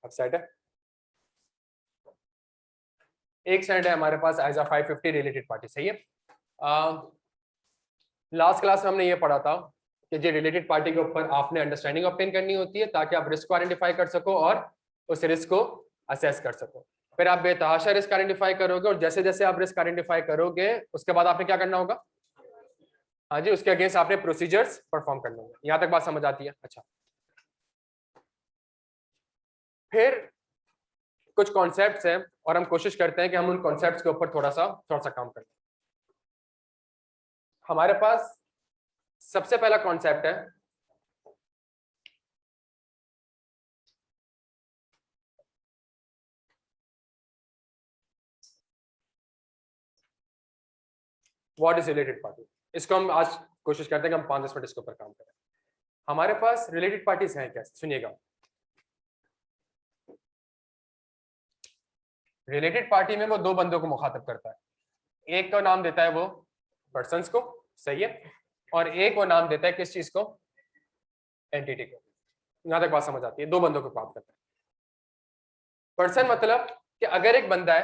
अब सेट है, एक सेट है हमारे पास एज अ 550 रिलेटेड पार्टी। सही है। लास्ट क्लास में हमने ये पढ़ा था कि जो रिलेटेड पार्टी के ऊपर आपने अंडरस्टैंडिंग ऑब्टेन करनी होती है ताकि आप रिस्क को आइडेंटिफाई कर सको और उस रिस्क को असेस कर सको। फिर आप बेतहाशा रिस्क आइडेंटिफाई करोगे और जैसे जैसे आप रिस्क आइडेंटिफाई करोगे उसके बाद आपने क्या करना होगा, हाँ जी, उसके अगेंस्ट आपने प्रोसीजर्स परफॉर्म करने होंगे। यहां तक बात समझ आती है। अच्छा, फिर कुछ कॉन्सेप्ट्स हैं और हम कोशिश करते हैं कि हम उन कॉन्सेप्ट्स के ऊपर थोड़ा सा काम करें। हमारे पास सबसे पहला कॉन्सेप्ट है व्हाट इज रिलेटेड पार्टी। इसको हम आज कोशिश करते हैं कि हम 5-10 मिनट इसके ऊपर काम करें। हमारे पास रिलेटेड पार्टीज हैं क्या, सुनिएगा। रिलेटेड पार्टी में वो दो बंदों को मुखातब करता है, एक का नाम देता है वो पर्सन्स को, सही है, और एक वो नाम देता है किस चीज को, एंटिटी को। यहां तक बात समझ आती है, दो बंदों को बात करता है। पर्सन मतलब कि अगर एक बंदा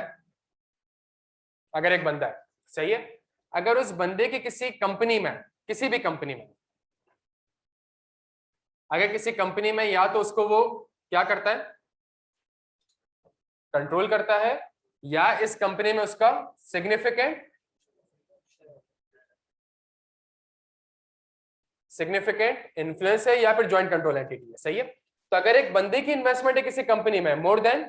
है, सही है, अगर उस बंदे की किसी कंपनी में, किसी भी कंपनी में, अगर किसी कंपनी में या तो उसको वो क्या करता है, कंट्रोल करता है, या इस कंपनी में उसका सिग्निफिकेंट इन्फ्लुएंस है या फिर ज्वाइंट कंट्रोल एंटिटी है। सही है। तो अगर एक बंदे की इन्वेस्टमेंट है किसी कंपनी में more than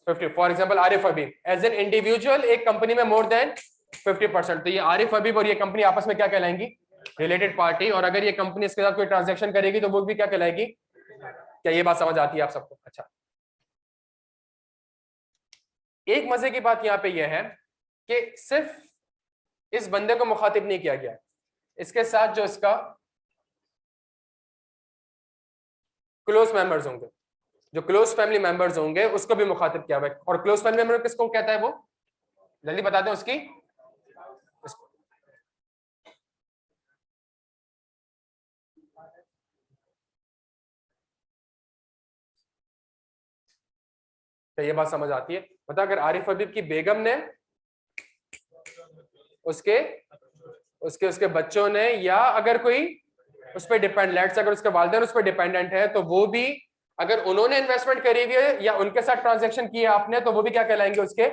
50, for example Arif Habib as an individual एक कंपनी में मोर देन 50%, तो ये आरिफ हबीब और ये कंपनी आपस में क्या कहलाएंगी, रिलेटेड पार्टी। और अगर ये कंपनी इसके साथ कोई ट्रांजैक्शन करेगी तो वो भी क्या कहलाएगी। क्या ये बात समझ आती है आप सबको। अच्छा, एक मजे की बात यहां पे यह है कि सिर्फ इस बंदे को मुखातिब नहीं किया गया, इसके साथ जो इसका क्लोज मेंबर्स होंगे, जो क्लोज फैमिली मेंबर्स होंगे उसको भी मुखातिब किया हुआ है। और क्लोज फैमिली मेंबर किसको कहता है, वो जल्दी बता दें उसकी, तो ये बात समझ आती है। मतलब अगर आरिफ हबीब की बेगम ने उसके उसके उसके बच्चों ने, या अगर कोई उस पर डिपेंडेंट, अगर उसके वालिदैन उस पर डिपेंडेंट है, तो वो भी अगर उन्होंने इन्वेस्टमेंट करी हुई है या उनके साथ ट्रांजेक्शन किया आपने, तो वो भी क्या कहलाएंगे उसके।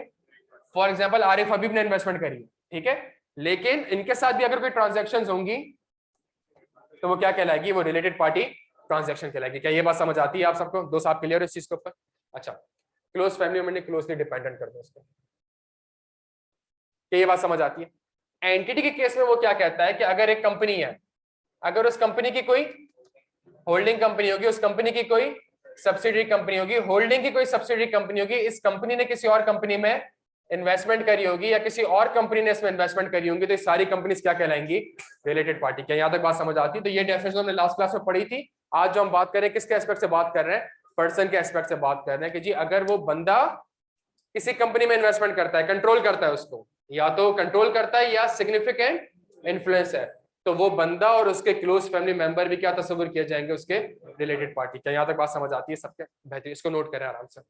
फॉर एग्जाम्पल आरिफ हबीब ने इन्वेस्टमेंट करी है, ठीक है, लेकिन इनके साथ भी अगर कोई ट्रांजेक्शन होंगी तो वो क्या कहलाएगी, वो रिलेटेड पार्टी ट्रांजेक्शन कहलाएगी। क्या ये बात समझ आती है आप सबको, दोस्त आप क्लियर है इस चीज के ऊपर। अच्छा, क्लोज फैमिली मेंबर ने क्लोजली डिपेंडेंट कर दो उसको, क्या ये बात समझ आती है। एंटिटी के केस में वो क्या कहता है कि अगर एक कंपनी है, अगर उस कंपनी की कोई होल्डिंग कंपनी होगी, उस कंपनी की कोई सब्सिडरी कंपनी होगी, होल्डिंग की कोई सब्सिडरी कंपनी होगी, इस कंपनी ने किसी और कंपनी में इन्वेस्टमेंट करी होगी या किसी और कंपनी ने इसमें इन्वेस्टमेंट करी होगी, तो ये सारी कंपनीज क्या कहलाएंगी, रिलेटेड पार्टी। क्या यहां तक बात समझ आती है। तो ये डेफिनेशन हमने लास्ट क्लास में पढ़ी थी। आज जो हम बात कर रहे हैं किसके एस्पेक्ट से बात कर रहे हैं, पर्सन के एस्पेक्ट से बात कर रहे हैं कि जी अगर वो बंदा किसी कंपनी में इन्वेस्टमेंट करता है, कंट्रोल करता है उसको, या तो कंट्रोल करता है या सिग्निफिकेंट इन्फ्लुएंस है, तो वो बंदा और उसके क्लोज फैमिली मेंबर भी क्या तस्वीर किए जाएंगे, उसके रिलेटेड पार्टी। क्या यहाँ तक बात समझ आती है सबके, बेहतरीन, इसको नोट करें आराम से।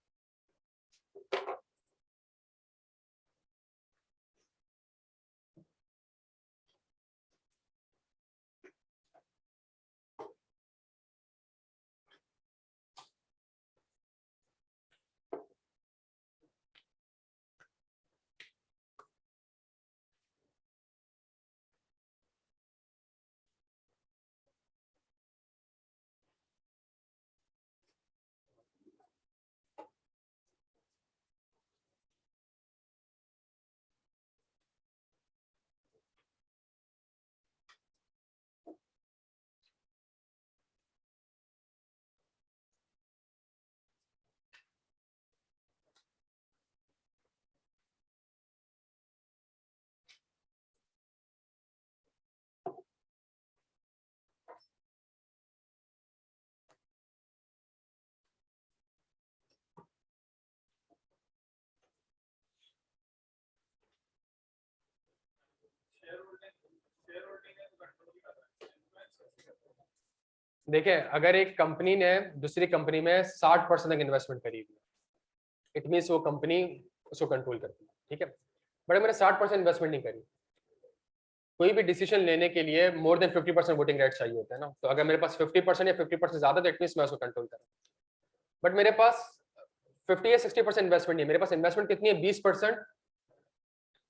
देखिए अगर एक कंपनी ने दूसरी कंपनी में 60% तक इन्वेस्टमेंट करी हुई, इट मीन्स वो कंपनी उसको कंट्रोल करती है, ठीक है। बट मैंने 60% इन्वेस्टमेंट नहीं करी, कोई भी डिसीजन लेने के लिए मोर देन 50% वोटिंग राइट चाहिए होता है ना, तो अगर मेरे पास 50% या 50% ज्यादा, तो इट मीन्स मैं उसको कंट्रोल कर रहा हूँ। बट मेरे पास 50 या 60% इन्वेस्टमेंट नहीं है, मेरे पास इन्वेस्टमेंट कितनी है 20%,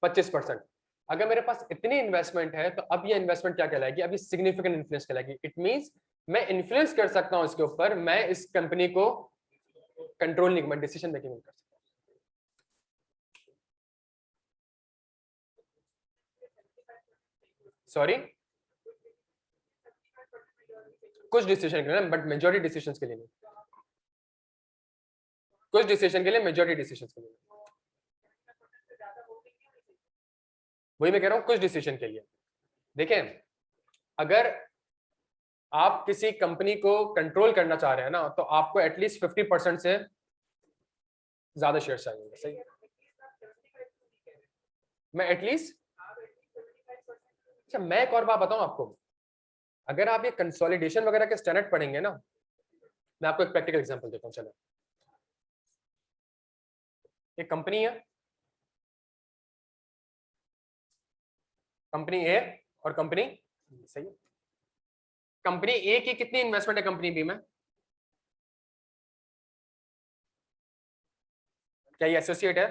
25%। अगर मेरे पास इतनी इन्वेस्टमेंट है तो अब ये इन्वेस्टमेंट क्या कहलाएगी, अभी सिग्निफिकेंट इन्फ्लुएंस कहलाएगी। इट मींस मैं इन्फ्लुएंस कर सकता हूं इसके ऊपर, मैं इस कंपनी को कंट्रोल नहीं, मैं डिसीजन मेकिंग नहीं कर सकता। सॉरी, कुछ डिसीजन के लिए, बट मेजॉरिटी डिसीजंस के लिए नहीं, कुछ डिसीजन के लिए, मेजॉरिटी डिसीजंस के लिए। वही मैं कह रहा हूं, कुछ डिसीजन के लिए। देखें, अगर आप किसी कंपनी को कंट्रोल करना चाह रहे हैं ना, तो आपको एटलीस्ट 50% से ज्यादा शेयर चाहिए। सही, मैं एटलीस्ट, अच्छा मैं एक और बात बताऊं आपको, अगर आप ये कंसोलिडेशन वगैरह के स्टैंडर्ड पढ़ेंगे ना, मैं आपको एक प्रैक्टिकल एग्जांपल देता हूं। चलो, एक कंपनी है, कंपनी ए और कंपनी, सही, कंपनी ए की कितनी इन्वेस्टमेंट है कंपनी बी में? क्या ये एसोसिएट है?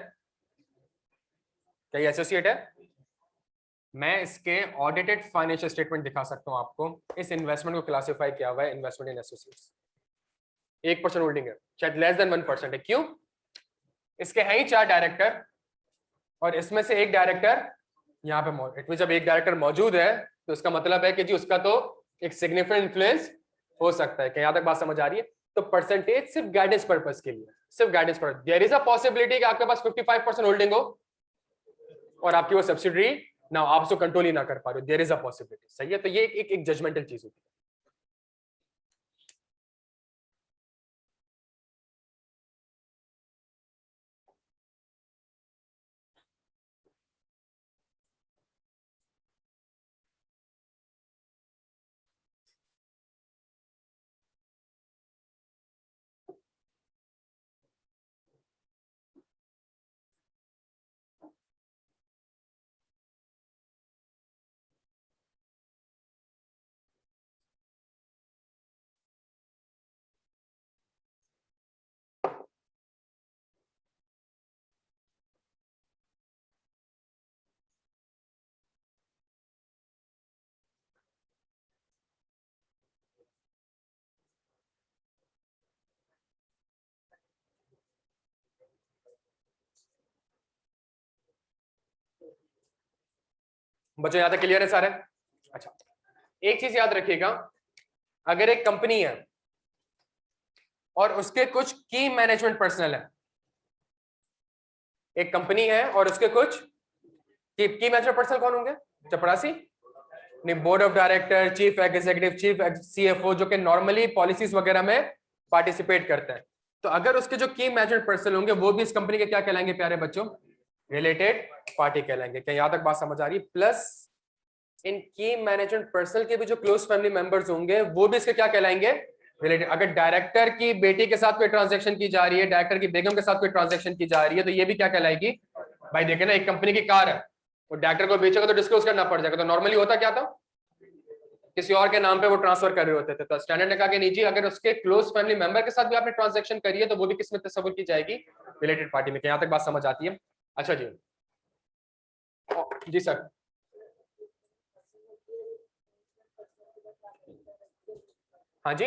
क्या ये एसोसिएट है? मैं इसके ऑडिटेड फाइनेंशियल स्टेटमेंट दिखा सकता हूं आपको, इस इन्वेस्टमेंट को क्लासिफाई किया हुआ है इन्वेस्टमेंट इन एसोसिएट्स। 1% होल्डिंग है, शायद लेस देन 1% है। क्यों? इसके हैं ही 4 डायरेक्टर, और इसमें से एक डायरेक्टर यहाँ पे, इट मीन जब एक डायरेक्टर मौजूद है तो इसका मतलब है कि जी उसका तो एक सिग्निफिकेंट इन्फ्लुएंस हो सकता है। क्या यहाँ तक बात समझ आ रही है? तो परसेंटेज सिर्फ गाइडेंस पर्पस के लिए, सिर्फ guidance purpose. There is a possibility कि आपके पास 55% होल्डिंग हो और आपकी वो सब्सिडरी ना, आप उसको कंट्रोल ही ना कर पा रहे हो, देयर इज अ पॉसिबिलिटी। सही है, तो ये एक जजमेंटल चीज होती है। बच्चों यहाँ तक क्लियर है सारे? अच्छा, एक चीज याद रखिएगा, अगर एक कंपनी है और उसके कुछ की मैनेजमेंट पर्सनल है, एक कंपनी है और उसके कुछ की मैनेजमेंट पर्सनल कौन होंगे? चपरासी नहीं, board of director, chief executive, chief CFO, जो कि नॉर्मली पॉलिसीज वगैरह में पार्टिसिपेट करते हैं। तो अगर उसके जो की मैनेजमेंट पर्सन होंगे वो भी इस कंपनी के क्या कहलाएंगे प्यारे बच्चों? रिलेटेड पार्टी कहलाएंगे। क्या यहां तक बात समझ आ रही? प्लस इन की मैनेजमेंट पर्सन के भी जो क्लोज फैमिली मेंबर्स होंगे वो भी इसके क्या कहलाएंगे? रिलेटेड। अगर डायरेक्टर की बेटी के साथ कोई ट्रांजेक्शन की जा रही है, डायरेक्टर की बेगम के साथ कोई ट्रांजेक्शन की जा रही है, तो ये भी क्या कहलाएगी? भाई देखे ना, एक कंपनी की कार है, वो डायरेक्टर को बेचेगा तो डिस्क्लोज करना पड़ जाएगा। तो नॉर्मली होता क्या था, किसी और के नाम पे वो ट्रांसफर कर रहे होते थे। तो स्टैंडर्ड ने कहा कि नहीं जी, अगर उसके क्लोज फैमिली मेंबर के साथ भी आपने ट्रांजैक्शन करी है तो वो भी किसमें तस्वुर की जाएगी? रिलेटेड पार्टी में। यहाँ तक बात समझ आती है? अच्छा जी, जी सर। हाँ जी,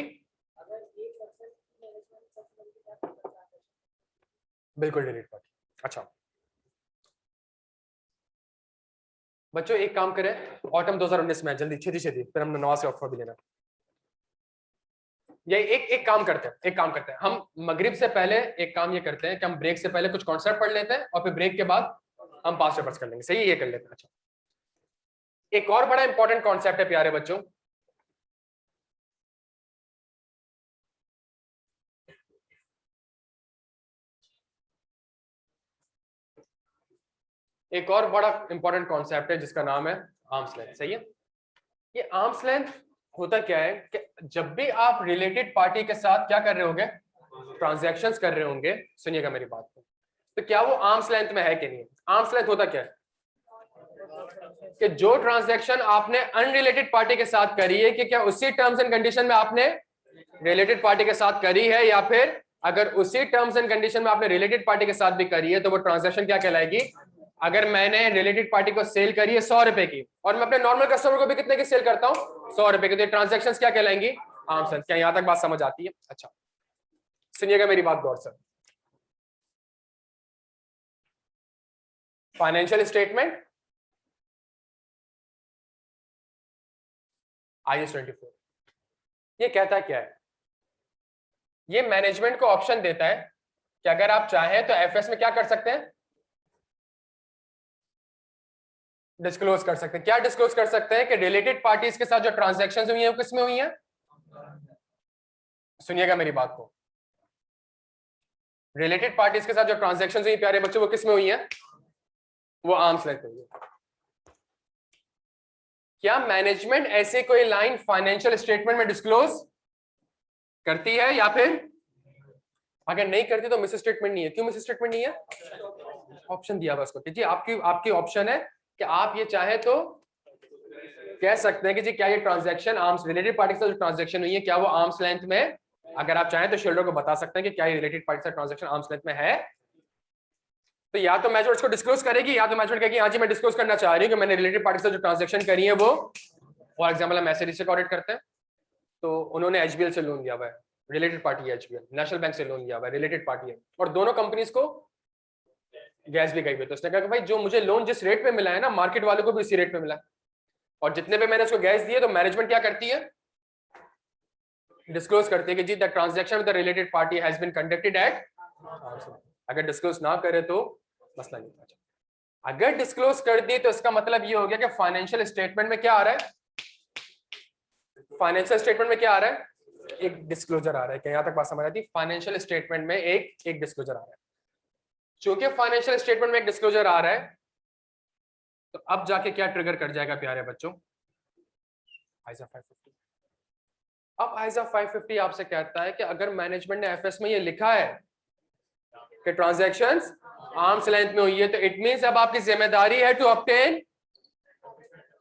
बिल्कुल रिलेटेड पार्टी। अच्छा बच्चों, एक काम करें, ऑटम 2019 में जल्दी छेती छेती, फिर हम नवाज से ऑक्सफोर्ड भी लेना। ये एक काम करते हैं, एक काम करते हैं, हम मगरिब से पहले एक काम ये करते हैं कि हम ब्रेक से पहले कुछ कॉन्सेप्ट पढ़ लेते हैं और फिर ब्रेक के बाद हम पास पेपर्स कर लेंगे। सही है, ये कर लेते हैं। अच्छा, एक और बड़ा इंपॉर्टेंट कॉन्सेप्ट है प्यारे बच्चों, एक और बड़ा इंपॉर्टेंट कॉन्सेप्ट है जिसका नाम है आर्म्स लेंथ। सही है, ये आर्म्स लेंथ होता क्या है कि जब भी आप रिलेटेड पार्टी के साथ क्या कर रहे होंगे, ट्रांजैक्शंस कर रहे होंगे, सुनिएगा मेरी बात को, तो क्या वो आर्म्स लेंथ में है कि नहीं? आर्म्स लेंथ होता क्या है कि जो ट्रांजैक्शन आपने अनरिलेटेड पार्टी के साथ करी है, कि क्या उसी टर्म्स एंड कंडीशन में आपने रिलेटेड पार्टी के साथ करी है, या फिर अगर उसी टर्म्स एंड कंडीशन में आपने रिलेटेड पार्टी के साथ भी करी है तो वो ट्रांजैक्शन क्या कहलाएगी? अगर मैंने रिलेटेड पार्टी को सेल करी है 100 रुपए की और मैं अपने नॉर्मल कस्टमर को भी कितने की सेल करता हूं, 100 रुपए की, तो ट्रांजैक्शन क्या कहलाएंगी? Arms length. क्या यहां तक बात समझ आती है? अच्छा सुनिएगा मेरी बात गौर से। फाइनेंशियल स्टेटमेंट IAS 24 ये कहता क्या है? ये मैनेजमेंट को ऑप्शन देता है कि अगर आप चाहें तो एफएस में क्या कर सकते हैं, डिस्क्लोज कर सकते हैं। क्या डिस्क्लोज कर सकते हैं कि रिलेटेड पार्टीज के साथ जो ट्रांजैक्शंस हुई हैं वो किसमें हुई हैं? सुनिएगा मेरी बात को, रिलेटेड पार्टीज के साथ जो ट्रांजैक्शंस हुई प्यारे बच्चों वो किसमें हुई हैं? वो आर्म्स लेंथ हुई है। क्या मैनेजमेंट ऐसे कोई लाइन फाइनेंशियल स्टेटमेंट में डिस्क्लोज करती है, या फिर अगर नहीं करती तो मिस स्टेटमेंट नहीं है? क्यों मिस स्टेटमेंट नहीं है? ऑप्शन दिया हुआ उसको कि जी आपकी ऑप्शन है कि आप ये चाहे तो कह सकते हैं कि जी क्या ये ट्रांजैक्शन आर्म्स रिलेटेड पार्टी से जो ट्रांजैक्शन हुई है क्या वो आर्म्स लेंथ में, अगर आप चाहें तो शेल्डर को बता सकते हैं कि क्या ये रिलेटेड पार्टी से ट्रांजैक्शन आर्म्स लेंथ में है। तो या तो मैनेजमेंट इसको डिस्क्लोज करेगी, या तो मैनेजमेंट कहेगी हाँ जी मैं डिस्क्लोज करना चाह रही हूँ कि मैंने रिलेटेड पार्टी से जो ट्रांजैक्शन करी है वो, फॉर एग्जाम्पल हम ऐसे से ऑडिट करते हैं तो उन्होंने एचबीएल से लोन लिया हुआ है, रिलेटेड पार्टी है एचबीएल, नेशनल बैंक से लोन लिया हुआ है, रिलेटेड पार्टी है, और दोनों कंपनीज को गैस भी गई हुई, तो उसने कहा कि भाई जो मुझे लोन जिस रेट पे मिला है ना मार्केट वालों को भी उसी रेट पे मिला है, और जितने पे मैंने उसको गैस दिए, तो मैनेजमेंट क्या करती है? डिस्क्लोज करती है कि जी the transaction with the related party has been conducted at, अगर डिस्क्लोज ना करे तो मसला नहीं था। अगर डिस्क्लोज कर दी तो इसका मतलब ये हो गया कि फाइनेंशियल स्टेटमेंट में क्या आ रहा है? फाइनेंशियल स्टेटमेंट में क्या आ रहा है? एक डिस्क्लोजर आ रहा है। क्या यहां तक बात समझ आती है? फाइनेंशियल स्टेटमेंट में एक डिस्क्लोजर आ रहा है। चूंकि फाइनेंशियल स्टेटमेंट में एक डिस्क्लोजर आ रहा है तो अब जाके क्या ट्रिगर कर जाएगा प्यारे बच्चों? आईजा 550। अब आईजा 550 आपसे कहता है कि अगर मैनेजमेंट ने एफएस में ये लिखा है कि ट्रांजैक्शंस आर्म्स लेंथ में हुई है, तो इट मींस अब आपकी जिम्मेदारी है to obtain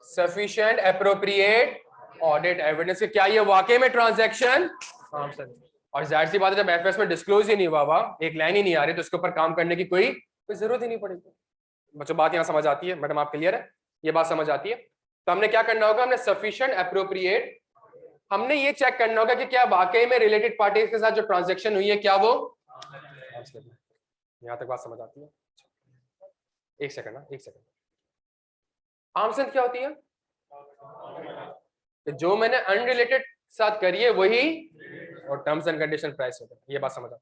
sufficient appropriate audit evidence कि क्या ये वाकई में ट्रांजैक्शन आर्म्स लेंथ। और जाहिर सी बात है जब एफएस में डिस्क्लोज ही नहीं हुआ, एक लाइन ही नहीं आ रही, तो इसके ऊपर काम करने की कोई जरूरत ही नहीं पड़ेगी। बच्चों बात यहां समझ आती है? मैडम आप क्लियर है? ये बात समझ आती है? तो हमने क्या करना होगा, हमने सफिशिएंट एप्रोप्रिएट, हमने ये चेक करना होगा कि क्या वाकई में रिलेटेड पार्टीज के साथ जो ट्रांजैक्शन हुई है क्या वो, यहां तक बात समझ आती है? एक सेकंड ना, एक सेकंड। आर्म्स लेंथ क्या होती है? जो मैंने अनरिलेटेड साथ करी है वही, और टर्म्स एंड कंडीशन प्राइस होता है। ये बात समझ आती है?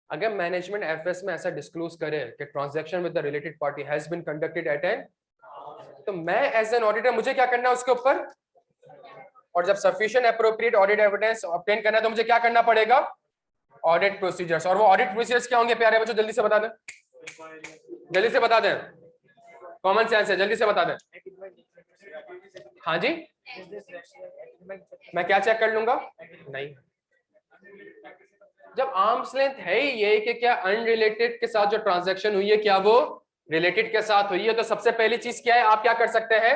अगर मैनेजमेंट एफएस में ऐसा डिस्क्लोज करे कि transaction with the related party has been conducted at an, तो मैं एज एन ऑडिटर मुझे क्या करना है उसके ऊपर, और जब sufficient appropriate audit evidence obtain करना है तो मुझे क्या करना पड़ेगा? Audit procedures. और वो ऑडिट प्रोसीजर्स क्या होंगे प्यारे बच्चों? जल्दी से बता दें, जल्दी से बता दें, कॉमन सेंस है, जल्दी से बता दें। हाँ जी, मैं क्या चेक कर लूंगा? नहीं, जब आर्म्स लेंथ है ही ये कि क्या अनरिलेटेड के साथ जो ट्रांजैक्शन हुई है क्या वो रिलेटेड के साथ हुई है, तो सबसे पहली चीज क्या है, आप क्या कर सकते हैं?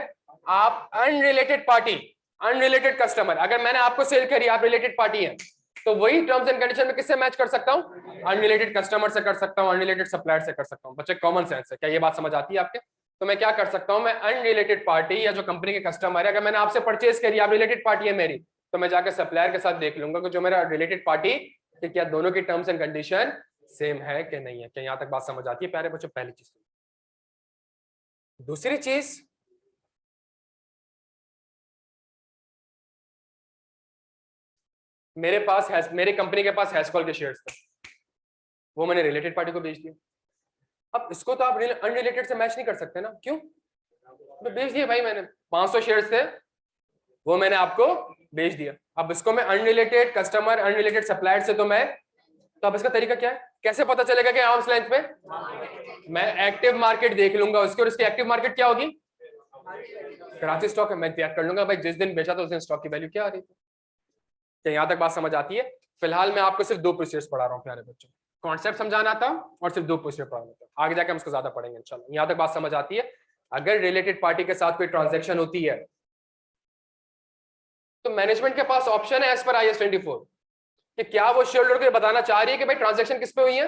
आप अनरिलेटेड पार्टी, अनरिलेटेड कस्टमर, अगर मैंने आपको सेल करी, आप रिलेटेड पार्टी है, तो वही टर्म्स एंड कंडीशन में किससे मैच कर सकता हूं? अनरिलेटेड कस्टमर से कर सकता हूं, अनरिलेटेड सप्लायर से कर सकता हूं। बच्चे कॉमन सेंस है, क्या ये बात समझ आती है आपके? तो मैं क्या कर सकता हूं, मैं अनरिलेटेड पार्टी या जो कंपनी के कस्टमर है, अगर मैंने आपसे परचेज करी, आप रिलेटेड पार्टी है मेरी, तो मैं जाकर सप्लायर के साथ देख लूंगा कि जो मेरा रिलेटेड पार्टी कि क्या दोनों की टर्म्स एंड कंडीशन सेम है कि नहीं है। क्या यहां तक बात समझ आती है प्यारे बच्चों? पहली चीज। दूसरी चीज, मेरे पास मेरी कंपनी के पास हैस्कॉल के शेयर्स थे, वो मैंने रिलेटेड पार्टी को बेच दिया। अब इसको तो आप अनरिलेटेड से मैच नहीं कर सकते ना, क्यों? तो बेच दिया भाई मैंने, 500 शेयर्स थे वो मैंने आपको बेच दिया। अब इसको मैं अनरिलेटेड कस्टमर, अनरिलेटेड सप्लायर से, तो अब इसका तरीका क्या है? कैसे पता चलेगा कि आर्म्स लेंथ पे? मैं एक्टिव मार्केट देख लूंगा उसकी, और इसकी एक्टिव मार्केट क्या होगी? कराची स्टॉक मैं चेक कर लूंगा भाई, जिस दिन बेचा था उस दिन स्टॉक की वैल्यू क्या आ रही थी। तो यहाँ तक बात समझ आती है। फिलहाल मैं आपको सिर्फ 2 प्रोसीजर्स पढ़ा रहा हूँ प्यारे बच्चों, कॉन्सेप्ट समझाना था और सिर्फ 2 प्रोसीजर पढ़ाना था, आगे जाके हम उसको ज्यादा पढ़ेंगे इंशाल्लाह। यहाँ तक बात समझ आती है। अगर रिलेटेड पार्टी के साथ कोई ट्रांजेक्शन होती है तो मैनेजमेंट के पास ऑप्शन है एज पर IAS 24 कि क्या वो शेयर होल्डर को बताना चाह रही है कि भाई ट्रांजेक्शन किस पे हुई है,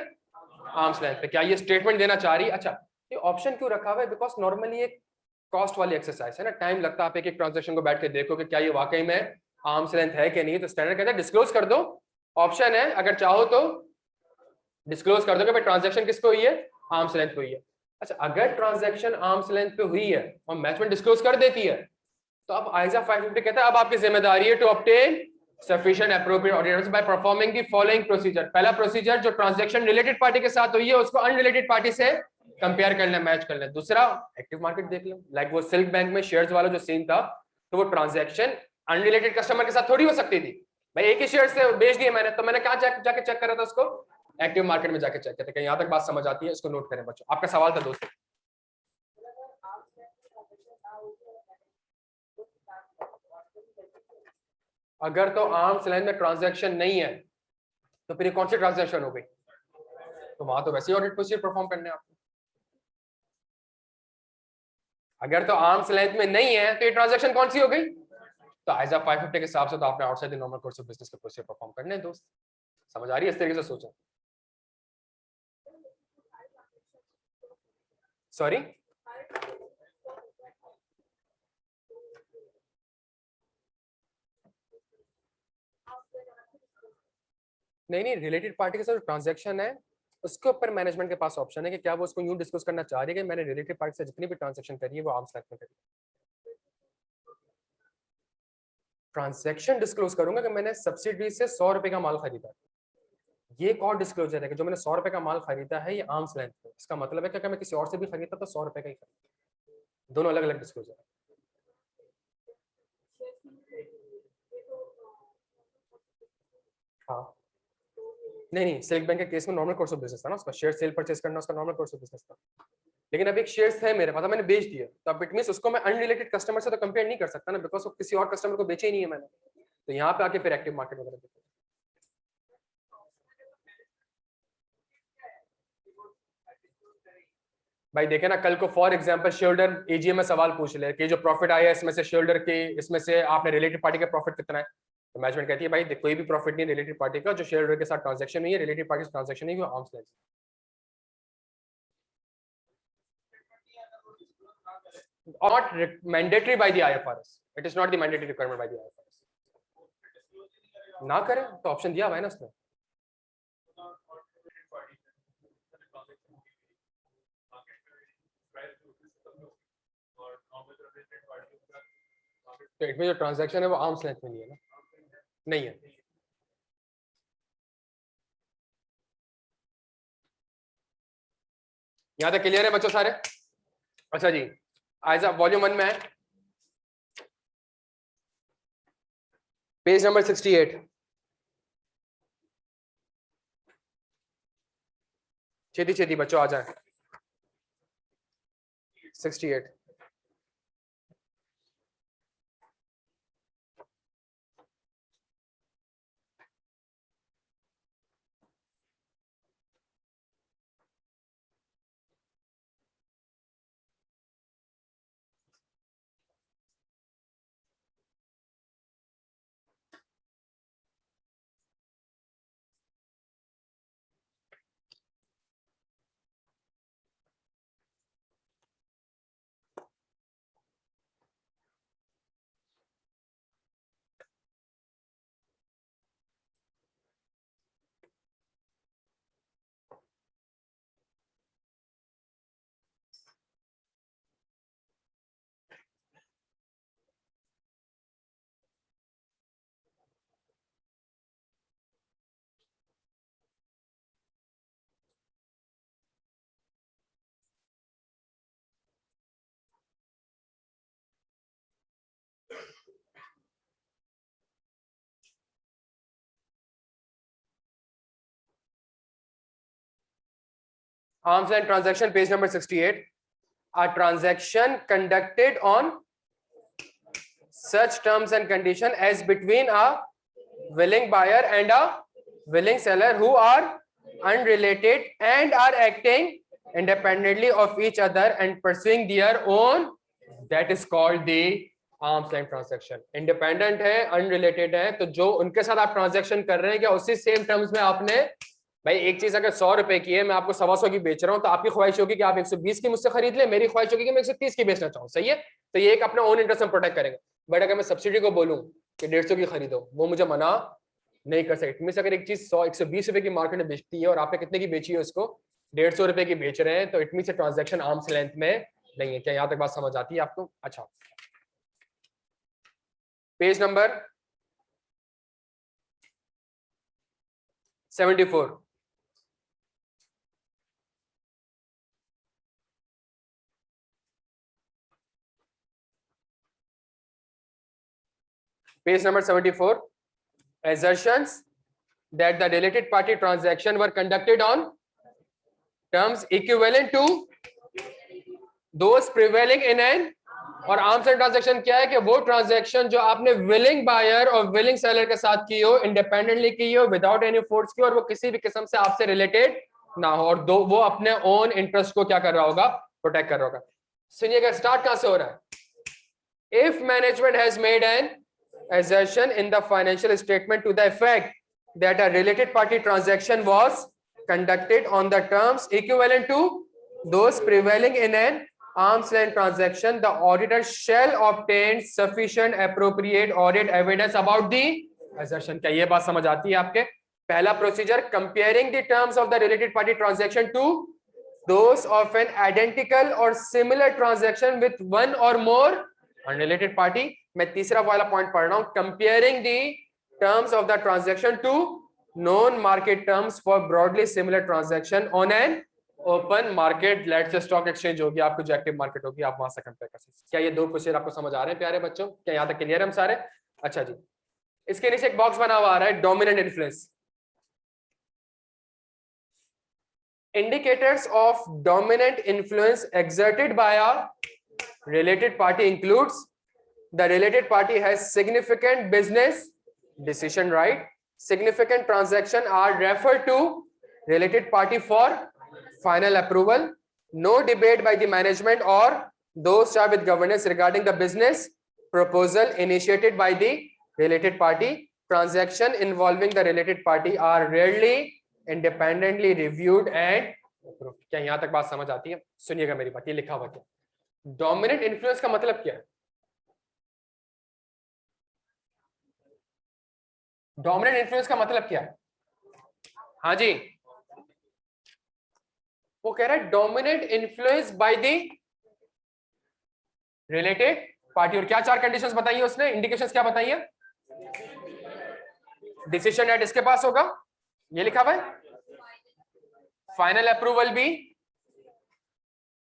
आर्म्स लेंथ पे, क्या ये स्टेटमेंट देना चाह रही है। अच्छा, ये ऑप्शन क्यों रखा हुआ है, बिकॉज नॉर्मली एक कॉस्ट वाली एक्सरसाइज है ना, टाइम लगता है, आप एक एक ट्रांजेक्शन को बैठ के देखो कि क्या ये वाकई में आर्म्स लेंथ है कि नहीं। तो स्टैंडर्ड कहता है डिस्क्लोज कर दो, ऑप्शन है, अगर चाहो तो डिस्क्लोज कर दो कि भाई ट्रांजेक्शन किस पे हुई है, आर्म्स लेंथ पे हुई है। अच्छा, अगर ट्रांजेक्शन आर्म्स लेंथ पे हुई है और मैनेजमेंट डिस्क्लोज कर देती है तो अब आइजा 550 कहता है अब आपकी जिम्मेदारी है to obtain sufficient appropriate auditors by performing the following procedure. पहला प्रोसीजर, जो ट्रांजैक्शन रिलेटेड पार्टी के साथ हुई है उसको अनरिलेटेड पार्टी से कंपेयर कर लें, मैच कर लें। दूसरा, एक्टिव मार्केट देख लें, लाइक वो सिल्क बैंक में शेयर्स वाला जो सीन था, तो वो ट्रांजैक्शन अनरिलेटेड कस्टमर के साथ थोड़ी हो सकती थी भाई, एक ही शेयर से बेच दिए मैंने, तो मैंने कहाँ जाके चेक करा था उसको, एक्टिव मार्केट में जाके चेक करते हैं। यहाँ तक बात समझ आती है, इसको नोट करें बच्चों। आपका सवाल था दोस्तों। अगर तो आर्म्स लेंथ में ट्रांजैक्शन नहीं है तो फिर कौन सी ट्रांजैक्शन हो गई, तो वहां तो वैसे ही ऑडिट प्रोसीजर परफॉर्म करने आपको। अगर तो आर्म्स लेंथ में नहीं है तो ये ट्रांजैक्शन कौन सी हो गई, तो आइजा 550 के हिसाब से तो आपने outside the normal course of business के प्रोसीजर परफॉर्म करने हैं दोस्त। समझ आ रही है, इस तरीके से सोचो। सॉरी, नहीं, रिलेटेड पार्टी के साथ ट्रांजैक्शन है उसके ऊपर मैनेजमेंट के पास ऑप्शन है कि क्या वो उसको यूं डिस्कस करना चाह रही है कि मैंने रिलेटेड पार्टी से जितनी भी ट्रांजैक्शन करी है वो आर्म्स लेंथ में करी। ट्रांजैक्शन डिस्क्लोज करूंगा कि मैंने सब्सिडी से 100 रुपए का माल खरीदा, ये एक और डिस्क्लोजर है कि जो मैंने 100 रुपए का माल खरीदा है ये आर्म्स लेंथ पे। इसका मतलब है कि अगर मैं किसी और से भी खरीदता तो 100 रुपए का ही खरीदा। दोनों अलग अलग डिस्क्लोजर है। हाँ, नहीं, सिल्क बैंक के केस में नॉर्मल कोर्स ऑफ बिजनेस था ना, उसका शेयर सेल परचेज करना उसका नॉर्मल कोर्स ऑफ बिजनेस था। लेकिन अब एक शेयर्स है मेरे पास, मैंने बेच दिया, तो अब इट मींस उसको मैं अनरिलेटेड कस्टमर से तो कंपेयर नहीं कर सकता ना, बिकॉज वो किसी और कस्टमर को बेचे ही नहीं है मैंने। तो यहाँ पे आके फिर एक्टिव मार्केट वगैरह देखो। भाई देखे ना, कल को फॉर एग्जांपल शेयरहोल्डर AGM में सवाल पूछ ले कि जो प्रॉफिट आया है इसमें से शेयरहोल्डर के, इसमें से आपने रिलेटेड पार्टी का प्रॉफिट कितना है, तो मैनेजमेंट कहती है भाई कोई भी प्रॉफिट नहीं रिलेटेड पार्टी का, जो शेयरहोल्डर के साथ ट्रांजैक्शन नहीं है, रिलेटेड पार्टी से ट्रांजैक्शन नहीं है, arms length. Not mandatory by the IFRS. It is not the mandatory requirement by the IFRS. ना करें तो ऑप्शन दिया हुआ है ना उसमें। तो इसमें जो ट्रांजैक्शन है वो आर्म्स लेंथ में नहीं है ना, नहीं है। यहाँ तक क्लियर है बच्चों सारे। अच्छा जी, आइजा वॉल्यूम 1 में है, पेज नंबर 68। छेती छेती बच्चों आ जाए, 68। Arms length transaction page number 68। a transaction conducted on such terms and condition as between a willing buyer and a willing seller who are unrelated and are acting independently of each other and pursuing their own, that is called the arms length transaction. Independent है, unrelated है, तो जो उनके साथ आप transaction कर रहे हैं क्या उसी सेम टर्म्स में आपने, भाई एक चीज अगर 100 रुपए की है, मैं आपको 125 की बेच रहा हूं, तो आपकी ख्वाहिश होगी कि आप 120 की मुझसे खरीद ले, मेरी ख्वाहिश होगी कि मैं 130 की बेचना चाहूं. सही है, तो ये एक अपना ओन इंटरेस्ट में प्रोटेक्ट करेंगे. बट अगर मैं सब्सिडी को बोलूं कि 150 की खरीदो, वो मुझे मना नहीं कर सकते. मींस अगर एक चीज 120 रुपए की मार्केट में बेचती है और आपने कितने की बेची है उसको 150 रुपए की बेच रहे हैं, तो it means transaction arms length में नहीं है. क्या यहाँ तक बात समझ आती है आपको? अच्छा, page number 74. Page number 74. Assertions that the related party transaction were conducted on terms equivalent to those prevailing in an, और आर्म्स लेंथ ट्रांजैक्शन क्या है कि वो ट्रांजैक्शन जो आपने विलिंग बायर और विलिंग सेलर के साथ की हो, इंडिपेंडेंटली की हो, विदाउट एनी फोर्स की, और वो किसी भी किस्म से आपसे रिलेटेड ना हो, और दो वो अपने ओन इंटरेस्ट को क्या कर रहा होगा, प्रोटेक्ट कर रहा होगा. सुनिएगा, स्टार्ट कहां से हो रहा है. If management has made an assertion in the financial statement to the effect that a related party transaction was conducted on the terms equivalent to those prevailing in an arm's length transaction, the auditor shall obtain sufficient appropriate audit evidence about the assertion. क्या ये बात समझ आती है आपके? पहला procedure, comparing the terms of the related party transaction to those of an identical or similar transaction with one or more unrelated party. मैं तीसरा वाला पॉइंट पढ़ रहा हूं, comparing the terms of the transaction to non market terms for broadly similar transaction on an open market. Let's say stock exchange होगी, आपको जो active market होगी, आप वहां से कंपेयर कर सकते हैं. क्या ये दो प्रोसीजर आपको समझ आ रहे हैं प्यारे बच्चों? क्या यहां तक क्लियर है हम सारे? अच्छा जी, इसके नीचे एक बॉक्स बना हुआ आ रहा है, dominant influence. Indicators of dominant influence exerted by a related party includes the related party has significant business decision right, significant transaction are referred to related party for final approval, no debate by the management or those charged with governance regarding the business proposal initiated by the related party, transaction involving the related party are rarely independently reviewed and approved. क्या यहां तक बात समझ आती है? सुनिएगा मेरी बात, ये लिखा हुआ क्या, डोमिनेंट इन्फ्लुएंस का मतलब क्या है? डोमिनेंट इन्फ्लुएंस का मतलब क्या है? हाँ जी, वो कह रहा है dominant influence by the related party. और क्या चार कंडीशंस बताई है उसने, इंडिकेशंस क्या बताई है? डिसीजन एट इसके पास होगा, ये लिखा हुआ है, फाइनल अप्रूवल भी,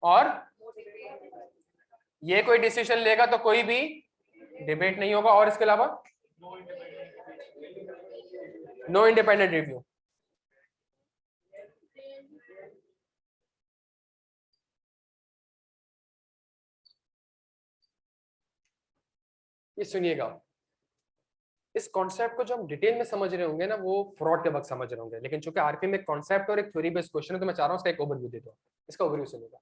और ये कोई डिसीजन लेगा तो कोई भी डिबेट नहीं होगा, और इसके अलावा नो इंडिपेंडेंट रिव्यू. ये सुनिएगा, इस कॉन्सेप्ट को जो हम डिटेल में समझ रहे होंगे ना, वो फ्रॉड के वक्त समझ रहे होंगे, लेकिन चूंकि आरपी में कॉन्सेप्ट और एक थ्योरी बेस्ड क्वेश्चन है, तो मैं चाह रहा हूं इसका एक ओवरव्यू दे दूं. इसका ओवरव्यू सुनिएगा.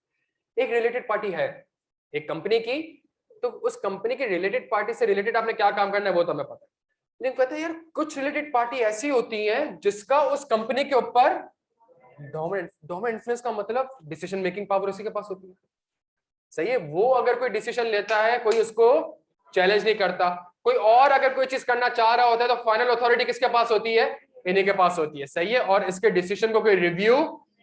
एक रिलेटेड पार्टी है एक कंपनी की, तो उस कंपनी की रिलेटेड पार्टी से रिलेटेड आपने क्या काम करना है वो तो हमें पता है, लेकिन कहते हैं यार कुछ रिलेटेड पार्टी ऐसी होती है जिसका उस कंपनी के ऊपर डोमिनेंट इन्फ्लुएंस का मतलब डिसीजन मेकिंग पावर उसी के पास होती है. सही है, वो अगर कोई डिसीजन लेता है कोई उसको चैलेंज नहीं करता, कोई और अगर कोई चीज करना चाह रहा होता है तो फाइनल अथॉरिटी किसके पास होती है? इन्हीं के पास होती है. सही है, और इसके डिसीजन को कोई रिव्यू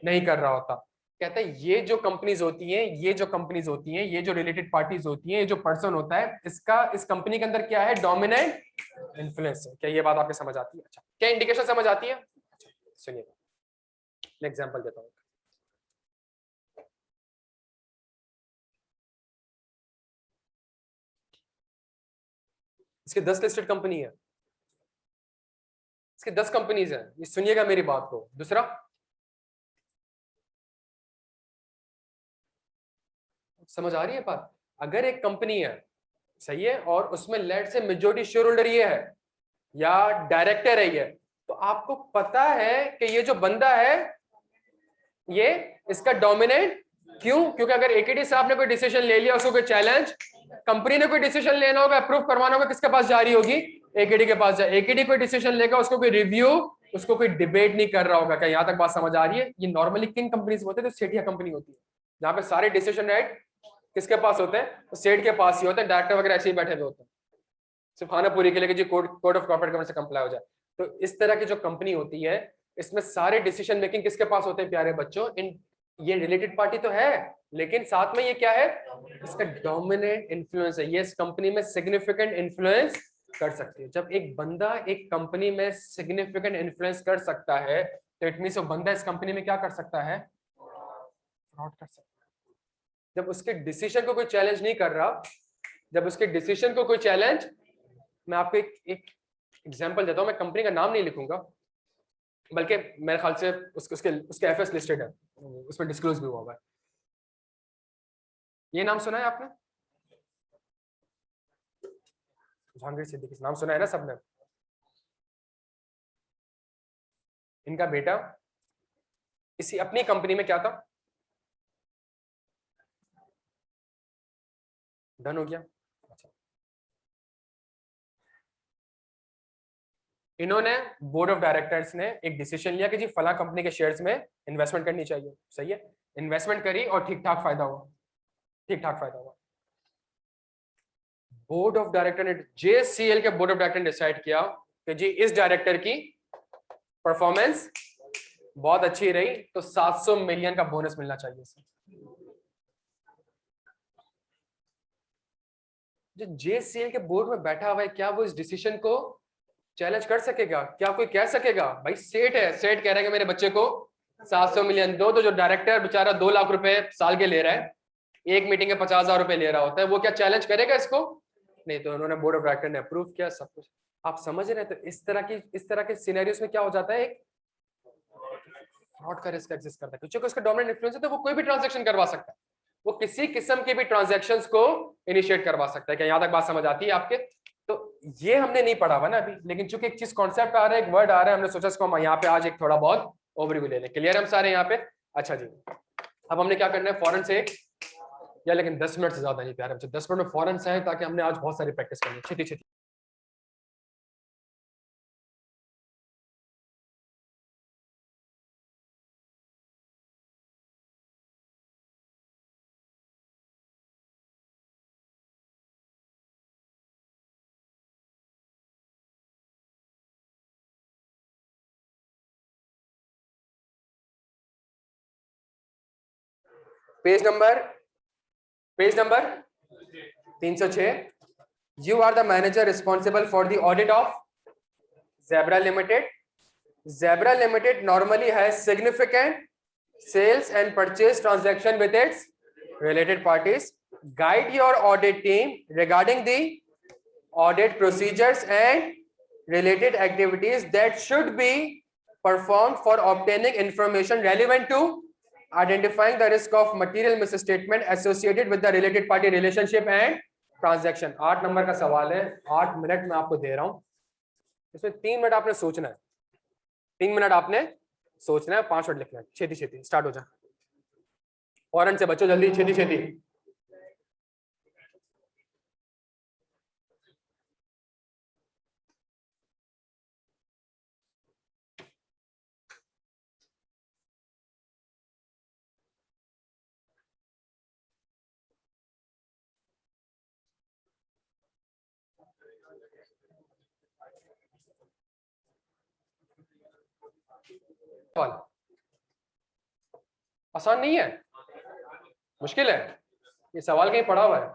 नहीं कर रहा होता. कहता है ये जो कंपनीज होती हैं, ये जो रिलेटेड पार्टीज होती हैं, ये जो पर्सन होता है, इसका इस कंपनी के अंदर क्या है? डोमिनेंट इन्फ्लुएंस है. क्या ये बात आपको समझ आती है? अच्छा, क्या इंडिकेशन समझ आती है? सुनिए, एग्जाम्पल देता हूँ. इसके 10 लिस्टेड कंपनी है, इसके 10 कंपनीज हैं. ये सुनिएगा मेरी बात को. दूसरा, समझ आ रही है बात? अगर एक कंपनी है, सही है, और उसमें लेट से मेजॉरिटी शेयर होल्डर ये है या डायरेक्टर है ये, तो आपको पता है कि ये जो बंदा है ये इसका डोमिनेंट, क्यों? क्योंकि अगर एकेडी साहब ने कोई डिसीजन ले लिया, उसको कोई चैलेंज, कंपनी ने कोई डिसीजन लेना होगा, अप्रूव करवाना होगा, किसके पास जारी होगी? एकेडी के पास जाए। एकेडी कोई डिसीजन लेगा, उसको कोई रिव्यू, उसको कोई डिबेट नहीं कर रहा होगा। क्या यहां तक बात समझ आ रही है? ये नॉर्मली किन कंपनीज होते हैं? तो सेठिया कंपनी होती है, जहां पे सारे डिसीजन राइट किसके पास होते हैं? तो सेठ के पास ही होते हैं। डायरेक्टर वगैरह ऐसे ही बैठे हुए होते हैं सिर्फ खाना पूरी के लिए कि जी कोड ऑफ कॉर्पोरेट गवर्नेंस से कंप्लाई हो जाए। तो इस तरह की जो कंपनी होती है, इसमें सारे डिसीजन मेकिंग किसके पास होते हैं प्यारे बच्चों? इन ये रिलेटेड पार्टी तो है, लेकिन साथ में ये क्या है? इसका डोमिनेंट इन्फ्लुएंस है। ये इस कंपनी में सिग्निफिकेंट इन्फ्लुएंस कर सकती है। जब एक बंदा एक कंपनी में सिग्निफिकेंट इन्फ्लुएंस कर सकता है, तो इट मींस वो बंदा इस कंपनी में क्या कर सकता है? फ्रॉड कर सकता है। जब उसके डिसीजन को कोई चैलेंज नहीं कर रहा, जब उसके डिसीजन को कोई चैलेंज, मैं आपको एक एग्जांपल देता हूं, मैं कंपनी का नाम नहीं लिखूंगा, बल्कि मेरे ख्याल से उसके एफएस लिस्टेड है, उसमें डिस्क्लोज भी हुआ है। ये नाम सुना है आपने? जहांगीर सिद्दीकी नाम सुना है ना सबने? इनका बेटा इसी अपनी कंपनी में क्या था? डन हो गया। अच्छा, इन्होंने बोर्ड ऑफ डायरेक्टर्स ने एक डिसीजन लिया कि जी फला कंपनी के शेयर्स में इन्वेस्टमेंट करनी चाहिए। सही है, इन्वेस्टमेंट करी और ठीक ठाक फायदा हुआ, ठीक ठाक फायदा हुआ। बोर्ड ऑफ डायरेक्टर ने, जेसीएल के बोर्ड ऑफ डायरेक्टर ने डिसाइड किया कि जी इस डायरेक्टर की परफॉर्मेंस बहुत अच्छी रही, तो 700 मिलियन का बोनस मिलना चाहिए इसे। जो जेसीएल के बोर्ड में बैठा हुआ है, क्या वो इस डिसीजन को चैलेंज कर सकेगा? क्या कोई कह सकेगा? भाई सेठ है, सेठ कह रहा है कि मेरे बच्चे को 700 मिलियन दो, तो जो डायरेक्टर बेचारा 2 लाख रुपए साल के ले रहा है, एक मीटिंग के 50,000 रुपए ले रहा होता है, वो क्या चैलेंज करेगा इसको? नहीं। तो उन्होंने बोर्ड ऑफ डायरेक्टर ने अप्रूव किया सब कुछ। आप समझ रहे हैं? तो इस तरह के सिनेरियोस में क्या हो जाता है, एक फ्रॉड का रिस्क एग्जिस्ट करता है, क्योंकि उसका डोमिनेंट इन्फ्लुएंस है, तो वो कोई भी ट्रांजैक्शन करवा सकता है, वो किसी किस्म के भी ट्रांजैक्शंस को इनिशिएट करवा सकता है। क्या यहां तक बात समझ आती है आपके? तो ये हमने नहीं पढ़ा हुआ ना अभी, लेकिन चूंकि एक चीज कॉन्सेप्ट आ रहा है, एक वर्ड आ रहा है, हमने सोचा इसको हम यहाँ पे आज एक थोड़ा बहुत ओवरव्यू ले लें। क्लियर है हम सारे यहाँ पे? अच्छा जी, अब हमने क्या करना है, फौरन से या, लेकिन 10 मिनट से ज्यादा नहीं प्यारे बच्चे, 10 मिनट में फौरन से है, ताकि हमने आज बहुत सारी प्रैक्टिस करनी है, छेती छेती। Page number 306। You are the manager responsible for the audit of Zebra Limited. Zebra Limited normally has significant sales and purchase transaction with its related parties. Guide your audit team regarding the audit procedures and related activities that should be performed for obtaining information relevant to identifying the risk of material misstatement associated with the related party relationship and transaction. 8 number का सवाल है, 8 minute में आपको दे रहा हूं, इसमें 3 minute आपने सोचना है, 3 मिनट आपने सोचना है, 5 मिनट लिखना है। छेती छेती स्टार्ट हो जा, फौरन से बच्चों, जल्दी छेती छेती। आसान नहीं है, मुश्किल है। ये सवाल कहीं पढ़ा हुआ है?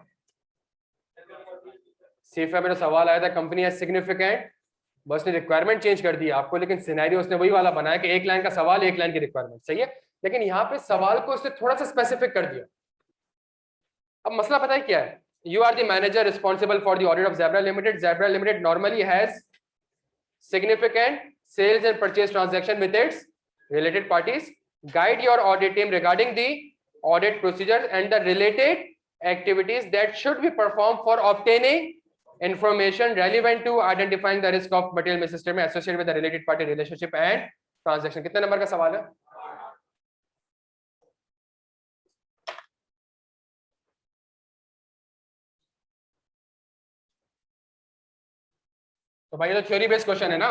सीफा में सवाल आया था, कंपनी है सिग्निफिकेंट, बस ने रिक्वायरमेंट चेंज कर दिया आपको, लेकिन सिनेरियो उसने वही वाला बनाया कि एक लाइन का सवाल, एक लाइन की रिक्वायरमेंट। सही है, लेकिन यहाँ पे सवाल को उसने थोड़ा सा स्पेसिफिक कर दिया। अब मसला पता है क्या है? You are the manager responsible for the audit of Zebra Limited. Zebra Limited normally has significant sales and purchase transaction with its related parties. Guide your audit team regarding the audit procedures and the related activities that should be performed for obtaining information relevant to identifying the risk of material misstatement associated with the related party relationship and transaction. कितने number का सवाल है? तो भाई ये तो theory based question है ना?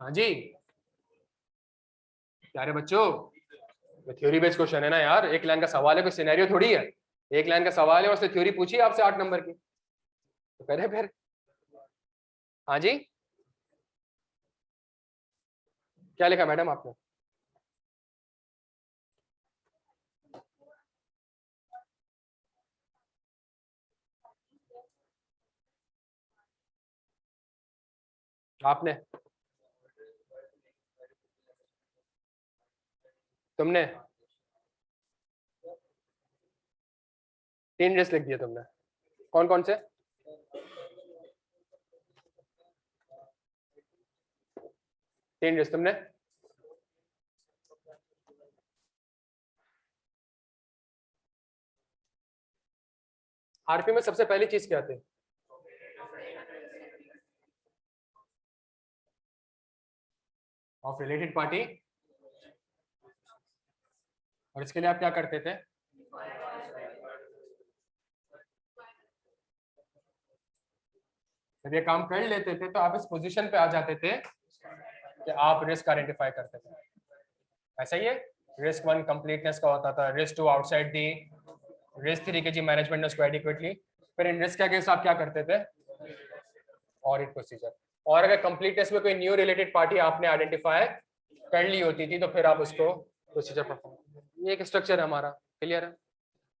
हाँ जी प्यारे बच्चों, थ्योरी बेस्ड क्वेश्चन है ना यार, एक लाइन का सवाल है, कोई सिनेरियो थोड़ी है, एक लाइन का सवाल है, उससे थ्योरी पूछी आपसे 8 नंबर की, तो करे फिर। हाँ जी क्या लिखा मैडम आपने? आपने? तुमने? 3 रिस्क लिख दिए तुमने, कौन कौन से? तीन रिस्क तुमने? आरपी में सबसे पहली चीज क्या थी? Of related party. और इसके लिए आप क्या करते थे? जब ये काम कर लेते थे तो आप इस पोजीशन पे आ जाते थे कि आप रिस्क आइडेंटिफाई करते थे। ऐसा ही है, रिस्क 1 कंप्लीटनेस का होता था, रिस्क 2 आउटसाइड दी, रिस्क 3 के जी मैनेजमेंट ने उसको एडिक्वेटली। फिर इन रिस्क के केस आप क्या करते थे? Audit procedure. और अगर कंप्लीटनेस में कोई न्यू रिलेटेड पार्टी आपने आइडेंटिफाई कर ली होती थी तो फिर आप उसको प्रोसीजर परफॉर्म। ये एक स्ट्रक्चर है हमारा, क्लियर है?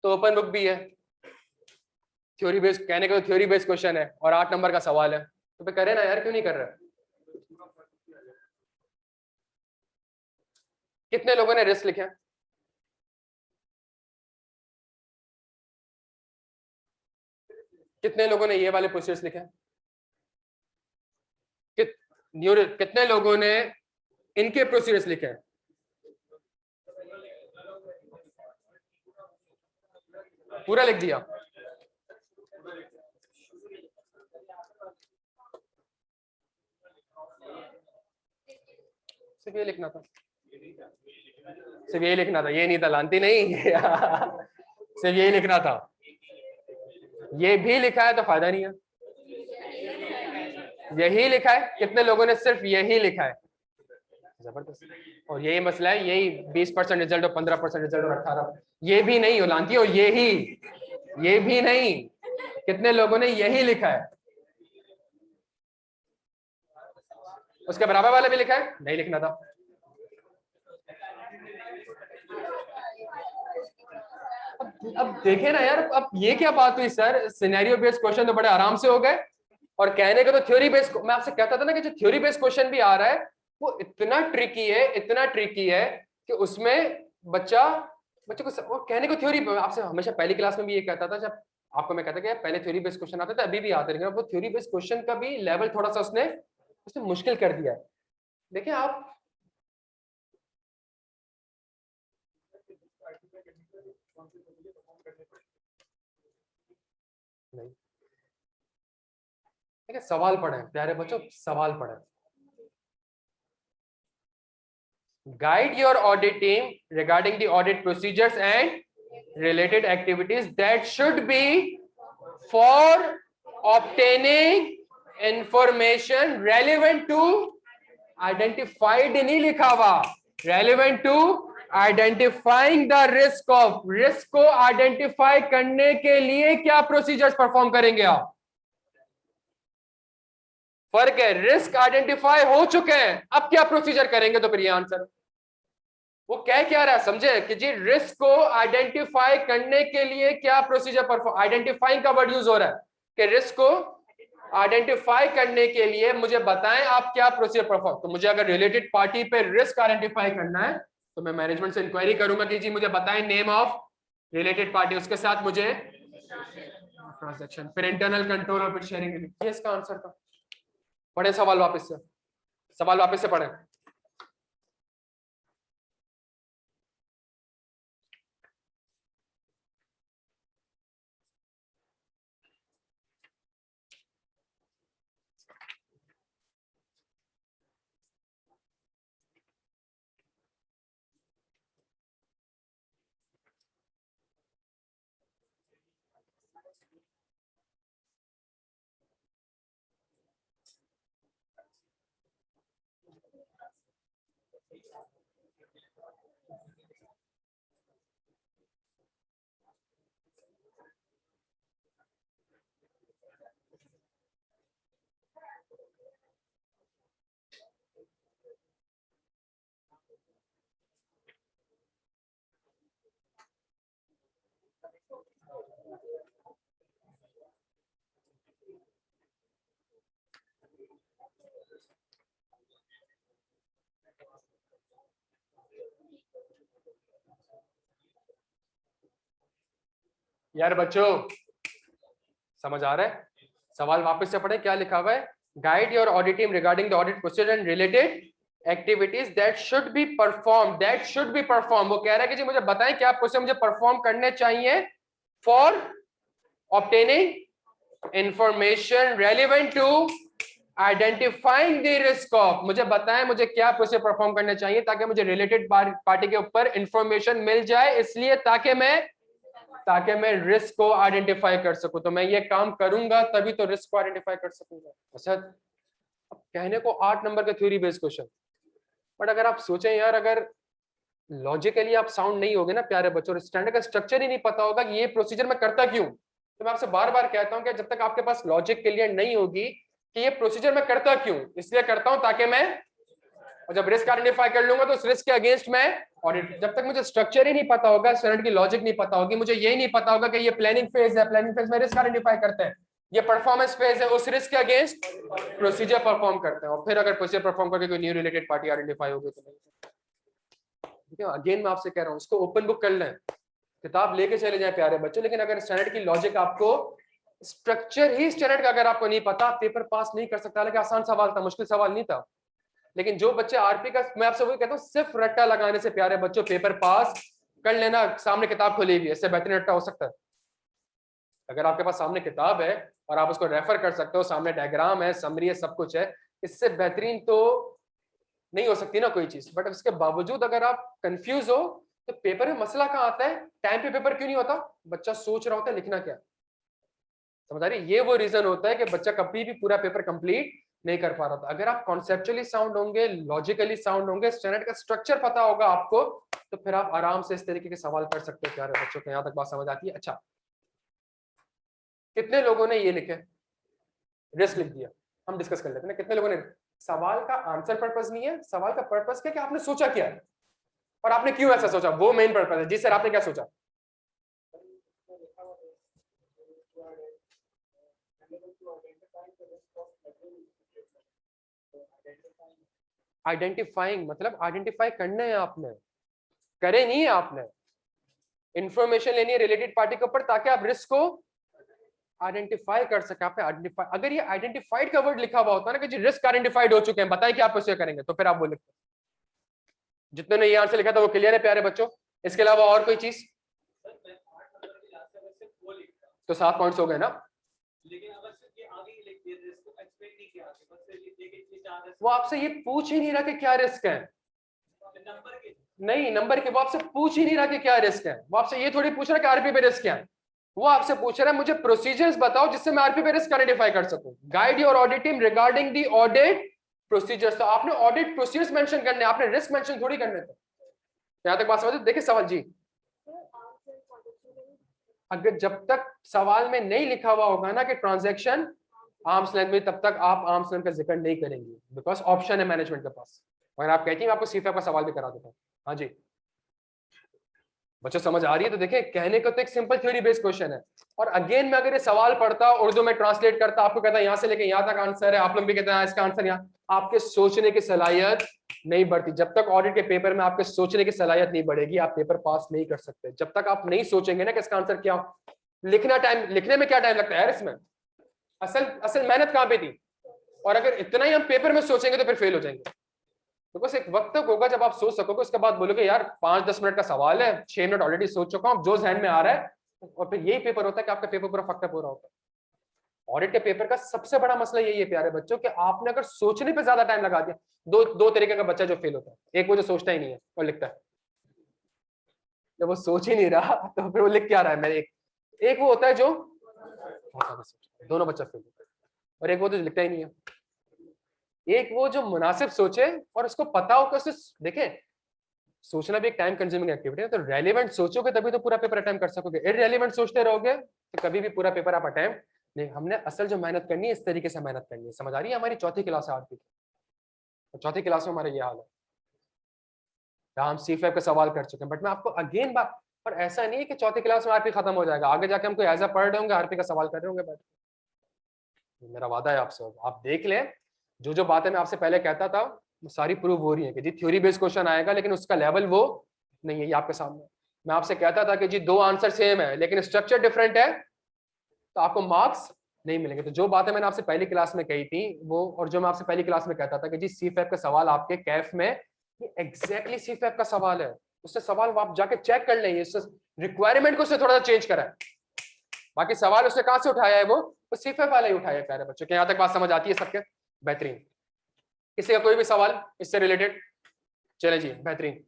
तो ओपन बुक भी है, थ्योरी बेस्ड, कहने का तो थ्योरी बेस्ड क्वेश्चन है और 8 नंबर का सवाल है, तो फिर करे ना यार, क्यों नहीं कर रहे? कितने लोगों ने रिस्क लिखे? कितने लोगों ने ये वाले प्रोसीजर्स लिखे? कितने लोगों ने इनके प्रोसीजर्स लिखे? पूरा लिख दिया? सिर्फ ये लिखना था, सिर्फ ये लिखना था, ये नहीं था, लानती नहीं सिर्फ यही लिखना था। ये भी लिखा है तो फायदा नहीं है, यही लिखा है। कितने लोगों ने सिर्फ यही लिखा है? जबरदस्त। और यही मसला है, यही 20% रिजल्ट और 15% रिजल्ट और 18, ये भी नहीं हो लानती हो, यही, ये भी नहीं। कितने लोगों ने यही लिखा है? उसके बराबर वाला भी लिखा है? नहीं लिखना था। अब देखे ना यार, अब ये क्या बात हुई सर, सिनेरियो बेस्ड क्वेश्चन तो बड़े आराम से हो गए, और कहने का तो थ्योरी बेस्ड। मैं आपसे कहता था ना कि जो थ्योरी बेस्ड क्वेश्चन भी आ रहा है वो इतना ट्रिकी है, इतना ट्रिकी है कि उसमें बच्चे को वो कहने को थ्योरी। आपसे हमेशा पहली क्लास में भी ये कहता था, जब आपको मैं कहता कि पहले थ्योरी बेस्ड क्वेश्चन आते थे, अभी भी आते, लेकिन वो थ्योरी बेस्ड क्वेश्चन का भी लेवल थोड़ा सा उसने मुश्किल कर दिया है। देखिए आप नहीं, देखिए सवाल पढ़े प्यारे बच्चों, सवाल पढ़े। Guide your audit team regarding the audit procedures and related activities that should be for obtaining information relevant to identified नहीं लिखा हुआ, relevant to identifying the risk of, risk को identify करने के लिए क्या procedures perform करेंगे आप? फर्क है, रिस्क आइडेंटिफाई हो चुके हैं, अब क्या प्रोसीजर करेंगे? तो फिर ये आंसर वो क्या रहा है, समझे कि जी रिस्क को आइडेंटिफाई करने के लिए क्या प्रोसीजर परफॉर्म, आइडेंटिफाइंग का वर्ड यूज हो रहा है कि रिस्क को आइडेंटिफाई करने के लिए मुझे बताएं आप क्या प्रोसीजर परफॉर्म। तो मुझे अगर रिलेटेड पार्टी पे रिस्क आइडेंटिफाई करना है तो मैं मैनेजमेंट से इंक्वायरी करूंगा कि जी मुझे बताएं नेम ऑफ रिलेटेड पार्टी, उसके साथ मुझे ट्रांजैक्शन, फिर इंटरनल कंट्रोल और फिर शेयरिंग। ये इसका आंसर था। पढ़े सवाल वापस से, सवाल वापस से पढ़े। यार बच्चों समझ आ रहा है? सवाल वापस से पढ़े, क्या लिखा हुआ है? Guide your audit team regarding the audit procedure and related activities that should be perform, that should be perform. वो कह रहा है कि जी मुझे बताएं क्या प्रोसीजर मुझे परफॉर्म करने चाहिए for obtaining information relevant to identifying the risk of. मुझे बताएं मुझे क्या प्रोसीजर परफॉर्म करने चाहिए ताकि मुझे रिलेटेड पार्टी के ऊपर इंफॉर्मेशन मिल जाए, इसलिए ताकि मैं रिस्क को आइडेंटिफाई कर सकूं। तो मैं ये काम करूंगा तभी तो रिस्क को आइडेंटिफाई कर सकूंगा। अच्छा, अब कहने को 8 नंबर का थ्योरी बेस्ड क्वेश्चन, बट अगर आप सोचें यार, अगर लॉजिकली आप साउंड नहीं होगे ना प्यारे बच्चों, स्टैंडर्ड का स्ट्रक्चर ही नहीं पता होगा कि ये प्रोसीजर मैं करता क्यों, तो मैं आपसे बार बार कहता हूं कि जब तक आपके पास लॉजिक क्लियर नहीं होगी कि ये प्रोसीजर मैं करता क्यों, इसलिए करता हूं ताकि मैं, और जब रिस्क आइडेंटिफाई कर लूंगा तो उस रिस्क के अगेंस्ट मैं ऑडिट। जब तक मुझे स्ट्रक्चर ही नहीं पता होगा, स्टैंडर्ड की लॉजिक नहीं पता होगी, मुझे यही नहीं पता होगा कि ये प्लानिंग फेज है, प्लानिंग फेज में रिस्क आइडेंटिफाई करते हैं, ये परफॉर्मेंस फेज है, उस रिस्क के अगेंस्ट प्रोसीजर परफॉर्म करते हैं, और फिर अगर प्रोसीजर परफॉर्म करके कोई न्यू रिलेटेड पार्टी आइडेंटिफाई होगी तो नहीं। ठीक है, अगेन मैं आपसे कह रहा हूं इसको ओपन बुक कर लें, किताब लेके चले जाएं प्यारे बच्चों, लेकिन अगर स्टैंडर्ड की लॉजिक आपको, स्ट्रक्चर ही स्टैंडर्ड का अगर आपको नहीं पता, आप पेपर पास नहीं कर सकता। हालांकि आसान सवाल था, मुश्किल सवाल नहीं था, लेकिन जो बच्चे आरपी का, मैं आपसे वही कहता हूं, सिर्फ रट्टा लगाने से प्यारे बच्चों पेपर पास कर लेना। सामने किताब खुली हुई है, इससे बेहतरीन रट्टा हो सकता है? अगर आपके पास सामने किताब है और आप उसको रेफर कर सकते हो, सामने डायग्राम है, समरी है, सब कुछ है, इससे बेहतरीन तो नहीं हो सकती ना कोई चीज। बट इसके बावजूद अगर आप कंफ्यूज हो तो पेपर में मसला कहाँ आता है? टाइम पे पेपर क्यों नहीं होता? बच्चा सोच रहा होता है लिखना क्या, समझ आ रही है? ये वो रीजन होता है कि बच्चा कभी भी पूरा पेपर कंप्लीट नहीं कर पा रहा था। अगर आप कॉन्सेप्चुअली साउंड होंगे, लॉजिकली साउंड होंगे, स्टैंडर्ड का स्ट्रक्चर पता होगा आपको, तो फिर आप आराम से इस तरीके के सवाल कर सकते हो। प्यारे बच्चों को यहाँ तक बात समझ आती है? अच्छा, कितने लोगों ने ये लिखे, रिस्क लिख दिया? हम डिस्कस कर लेते हैं ना, कितने लोगों ने? सवाल का आंसर पर्पस नहीं है, सवाल का पर्पस क्या कि आपने सोचा क्या है और आपने क्यों ऐसा सोचा, वो मेन पर्पस है। जी सर, आपने क्या सोचा? आइडेंटिफाइंग मतलब आइडेंटिफाई करने हैं आपने, करे नहीं है आपने। इंफॉर्मेशन लेनी है रिलेटेड पार्टी के ऊपर ताकि आप रिस्क को आइडेंटिफाई कर सके। आपने आइडेंटिफाई, अगर ये आइडेंटिफाइड का वर्ड लिखा हुआ होता है ना कि रिस्क आइडेंटिफाइड हो चुके हैं, बताइए कि आप उसे करेंगे, तो फिर आप बोले। जितने ने ये आंसर लिखा था वो क्लियर है प्यारे बच्चों? इसके अलावा और कोई चीज? तो 7 पॉइंट्स हो गए ना? वो आपसे ये पूछ ही नहीं रहा कि क्या रिस्क है, नहीं नंबर के, वो आपसे पूछ ही नहीं रहा कि क्या रिस्क है। वो आपसे ये थोड़ी पूछ रहा है कि आरपी पे रिस्क क्या है, वो आपसे पूछ रहा है मुझे प्रोसीजर्स बताओ जिससे मैं आरपी पे रिस्क आइडेंटिफाई कर सकूं। Guide your audit team regarding the audit procedures. तो आपने ऑडिट प्रोसीजर्स मेंशन करने, आपने रिस्क मेंशन थोड़ी करने थे। यहां तक बात समझ? देखिए सवाल जी, अगर जब तक सवाल में नहीं लिखा हुआ होगा ना कि ट्रांजैक्शन आर्म्स लेंथ में, तब तक आप आर्म्स लेंथ का जिक्र नहीं करेंगे, बिकॉज ऑप्शन है मैनेजमेंट के पास। अगर आप कहती हैं आपको सीफएफ का सवाल भी करा देता हूं। हाँ जी बच्चों, समझ आ रही है? तो देखिए, कहने को तो एक सिंपल थ्योरी बेस्ड क्वेश्चन है, और अगेन मैं अगर ये सवाल पढ़ता, उर्दू में ट्रांसलेट करता, आपको कहता यहां से लेके यहां तक आंसर है, आप लोग भी कहते हैं इसका आंसर यहाँ, आपके सोचने की सलाहियत नहीं बढ़ती। जब तक ऑडिट के पेपर में आपके सोचने की सलाहियत नहीं बढ़ेगी, आप पेपर पास नहीं कर सकते। जब तक आप नहीं सोचेंगे ना कि इसका आंसर क्या, लिखना टाइम, लिखने में क्या टाइम लगता है यार इसमें, असल मेहनत कहाँ पे थी? और अगर इतना ही हम पेपर में सोचेंगे तो फिर फेल हो जाएंगे। तो बस एक वक्त तक होगा जब आप सोच सकोगे, उसके बाद बोलोगे यार 5-10 मिनट का सवाल है, 6 मिनट ऑलरेडी सोच चुका हूं, जो जहन में आ रहा है, और फिर यही पेपर होता है कि आपका पेपर पूरा फक्का पूरा होता है। ऑडिट के पेपर का सबसे बड़ा मसला यही है प्यारे बच्चों कि आपने अगर सोचने पे ज्यादा टाइम लगा दिया, दो तरीके का बच्चा जो फेल होता है, एक वो जो सोचता ही नहीं है और लिखता है, जब वो सोच ही नहीं रहा तो फिर वो लिख क्या रहा है। मैं एक वो होता है जो बहुत ज्यादा सोचता है, दोनों बच्चा फेल होता है, और एक वो तो लिखता ही नहीं है। एक वो जो मुनासिब सोचे और उसको पता हो कि उसने, देखें सोचना भी एक टाइम कंज्यूमिंग एक्टिविटी है, तो रेलिवेंट सोचोगे तभी तो पूरा पेपर अटेम्प्ट कर सकोगे, इररेलेवेंट सोचते रहोगे तो कभी भी पूरा पेपर आप अटेम्प्ट नहीं। हमने असल जो मेहनत करनी है इस तरीके से मेहनत करनी है, समझ आ रही है? हमारी चौथी क्लास है आरपी की, चौथी क्लास में हमारा ये हाल है, जहाँ हम C5 का सवाल कर चुके हैं। बट मैं आपको अगेन बात, पर ऐसा नहीं है कि चौथी क्लास में आरपी खत्म हो जाएगा, आगे जाके हम कोई एज पढ़ रहे होंगे आरपी का सवाल कर रहे होंगे बैठ, मेरा वादा है आपसे। आप देख लें जो जो बातें मैं आपसे पहले कहता था वो सारी प्रूव हो रही है कि जी थ्योरी बेस्ड क्वेश्चन आएगा लेकिन उसका लेवल वो नहीं है, ये आपके सामने। मैं आपसे कहता था कि जी दो आंसर सेम है लेकिन स्ट्रक्चर डिफरेंट है तो आपको मार्क्स नहीं मिलेंगे। तो जो बातें मैंने आपसे पहली क्लास में कही थी वो, और जो मैं आपसे पहली क्लास में कहता था कि जी C5 का सवाल आपके कैफ में ये एग्जैक्टली C5 का सवाल है, उससे सवाल आप जाके चेक कर लेंगे, रिक्वायरमेंट को उससे थोड़ा सा चेंज करा है, बाकी सवाल उसने कहां से उठाया है वो C5 वाला ही उठाया है। प्यारे बच्चों के यहाँ तक बात समझ आती है सबके? बेहतरीन। किसी का कोई भी सवाल इससे रिलेटेड? चले जी, बेहतरीन।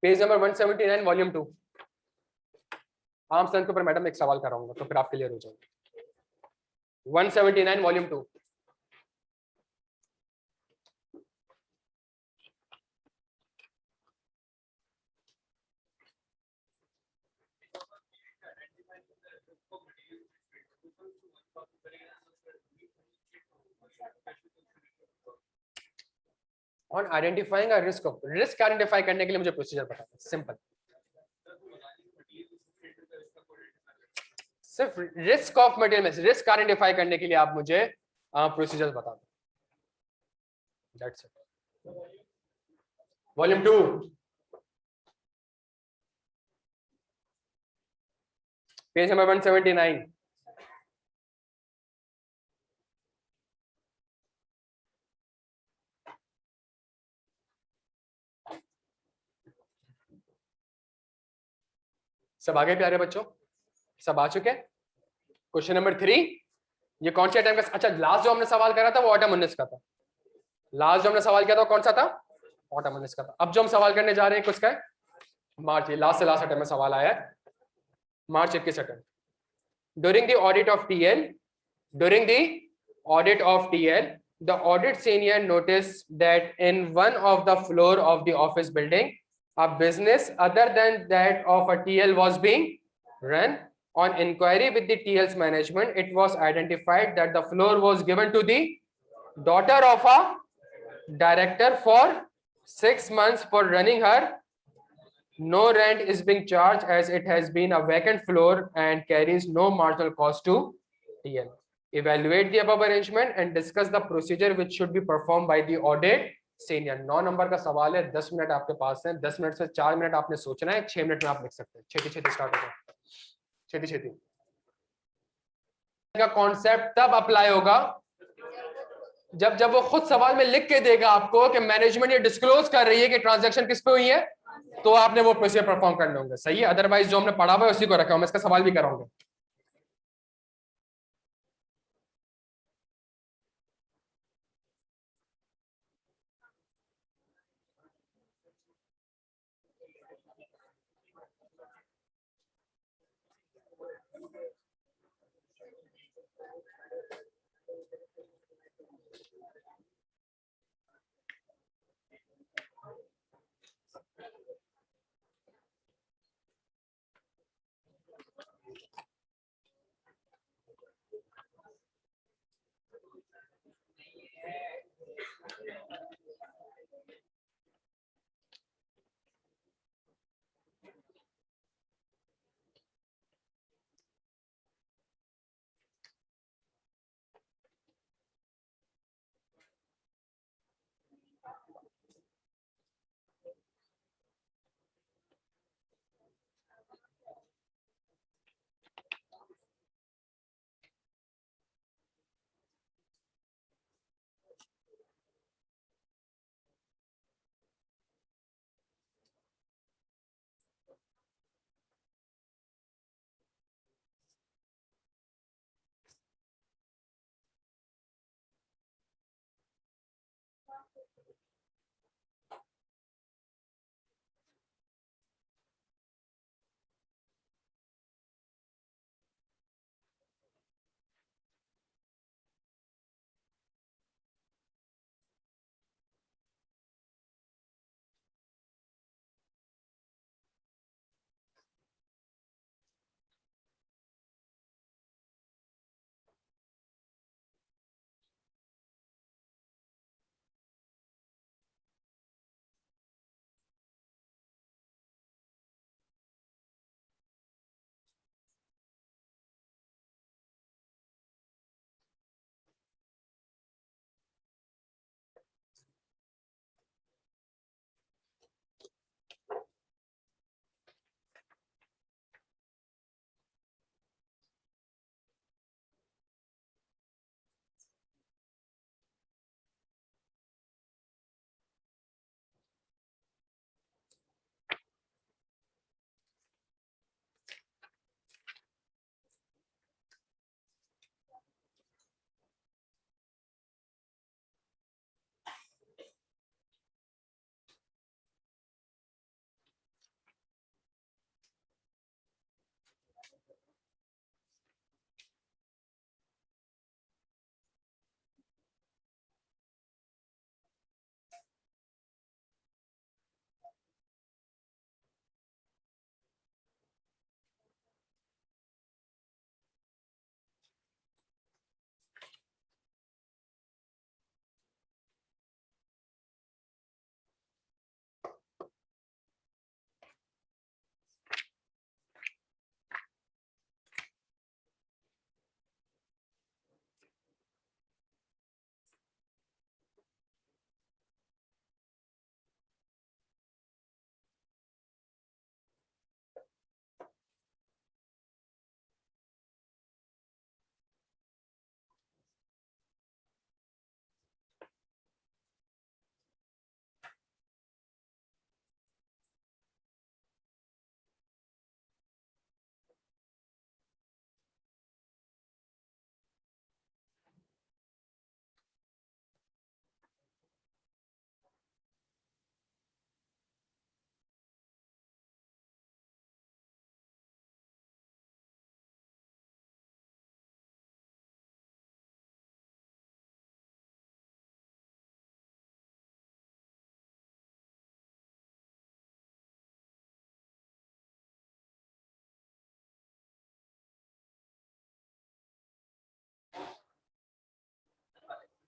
Page number 179 volume 2, arms length के ऊपर मैडम एक सवाल कराऊंगा तो फिर आप क्लियर हो जाएंगे। 179 volume 2। On identifying a risk, risk identify करने के लिए मुझे प्रोसीजर बता, सिंपल। सिर्फ रिस्क ऑफ मटेरियल में रिस्क आइडेंटिफाई करने के लिए आप मुझे प्रोसीजर बता दो, that's it. Volume 2, page number 179। सब आगे प्यारे बच्चों, सब आ चुके? क्वेश्चन नंबर 3, ये कौन से टाइम का, अच्छा लास्ट जो हमने सवाल करा था वो ऑटम 19 का था, लास्ट जो हमने सवाल किया था कौन सा था? ऑटम 19 का था। अब जो हम सवाल करने जा रहे हैं किसका है? मार्च, ये लास्ट से लास्ट अटेम्प्ट में सवाल आया है, मार्च 21 attempt. During the audit of TL, during the audit of TL, the audit senior noticed that in one of the floor of the office building, a business other than that of a TL was being run. On inquiry with the TL's management, it was identified that the floor was given to the daughter of a director for 6 months for running her. No rent is being charged as it has been a vacant floor and carries no marginal cost to TL. Evaluate the above arrangement and discuss the procedure which should be performed by the audit senior। 9 number का सवाल है, 10 minute आपके पास है, 10 minute से 4 minute आपने सोचना है, 6 minute में आप लिख सकते हैं। छेती छेती स्टार्ट हो जाए, छेती छेती। का कॉन्सेप्ट तब अप्लाई होगा जब जब वो खुद सवाल में लिख के देगा आपको कि मैनेजमेंट ये डिस्क्लोज कर रही है कि ट्रांजैक्शन किस पे हुई है, तो आपने वो प्रोसीजर परफॉर्म करने होंगे। सही है? अदरवाइज जो हमने पढ़ा हुआ है उसी को रखा हूं, मैं इसका सवाल भी कराऊंगा।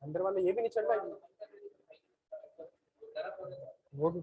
अंदर वाला ये भी नहीं चल रहा है, वो भी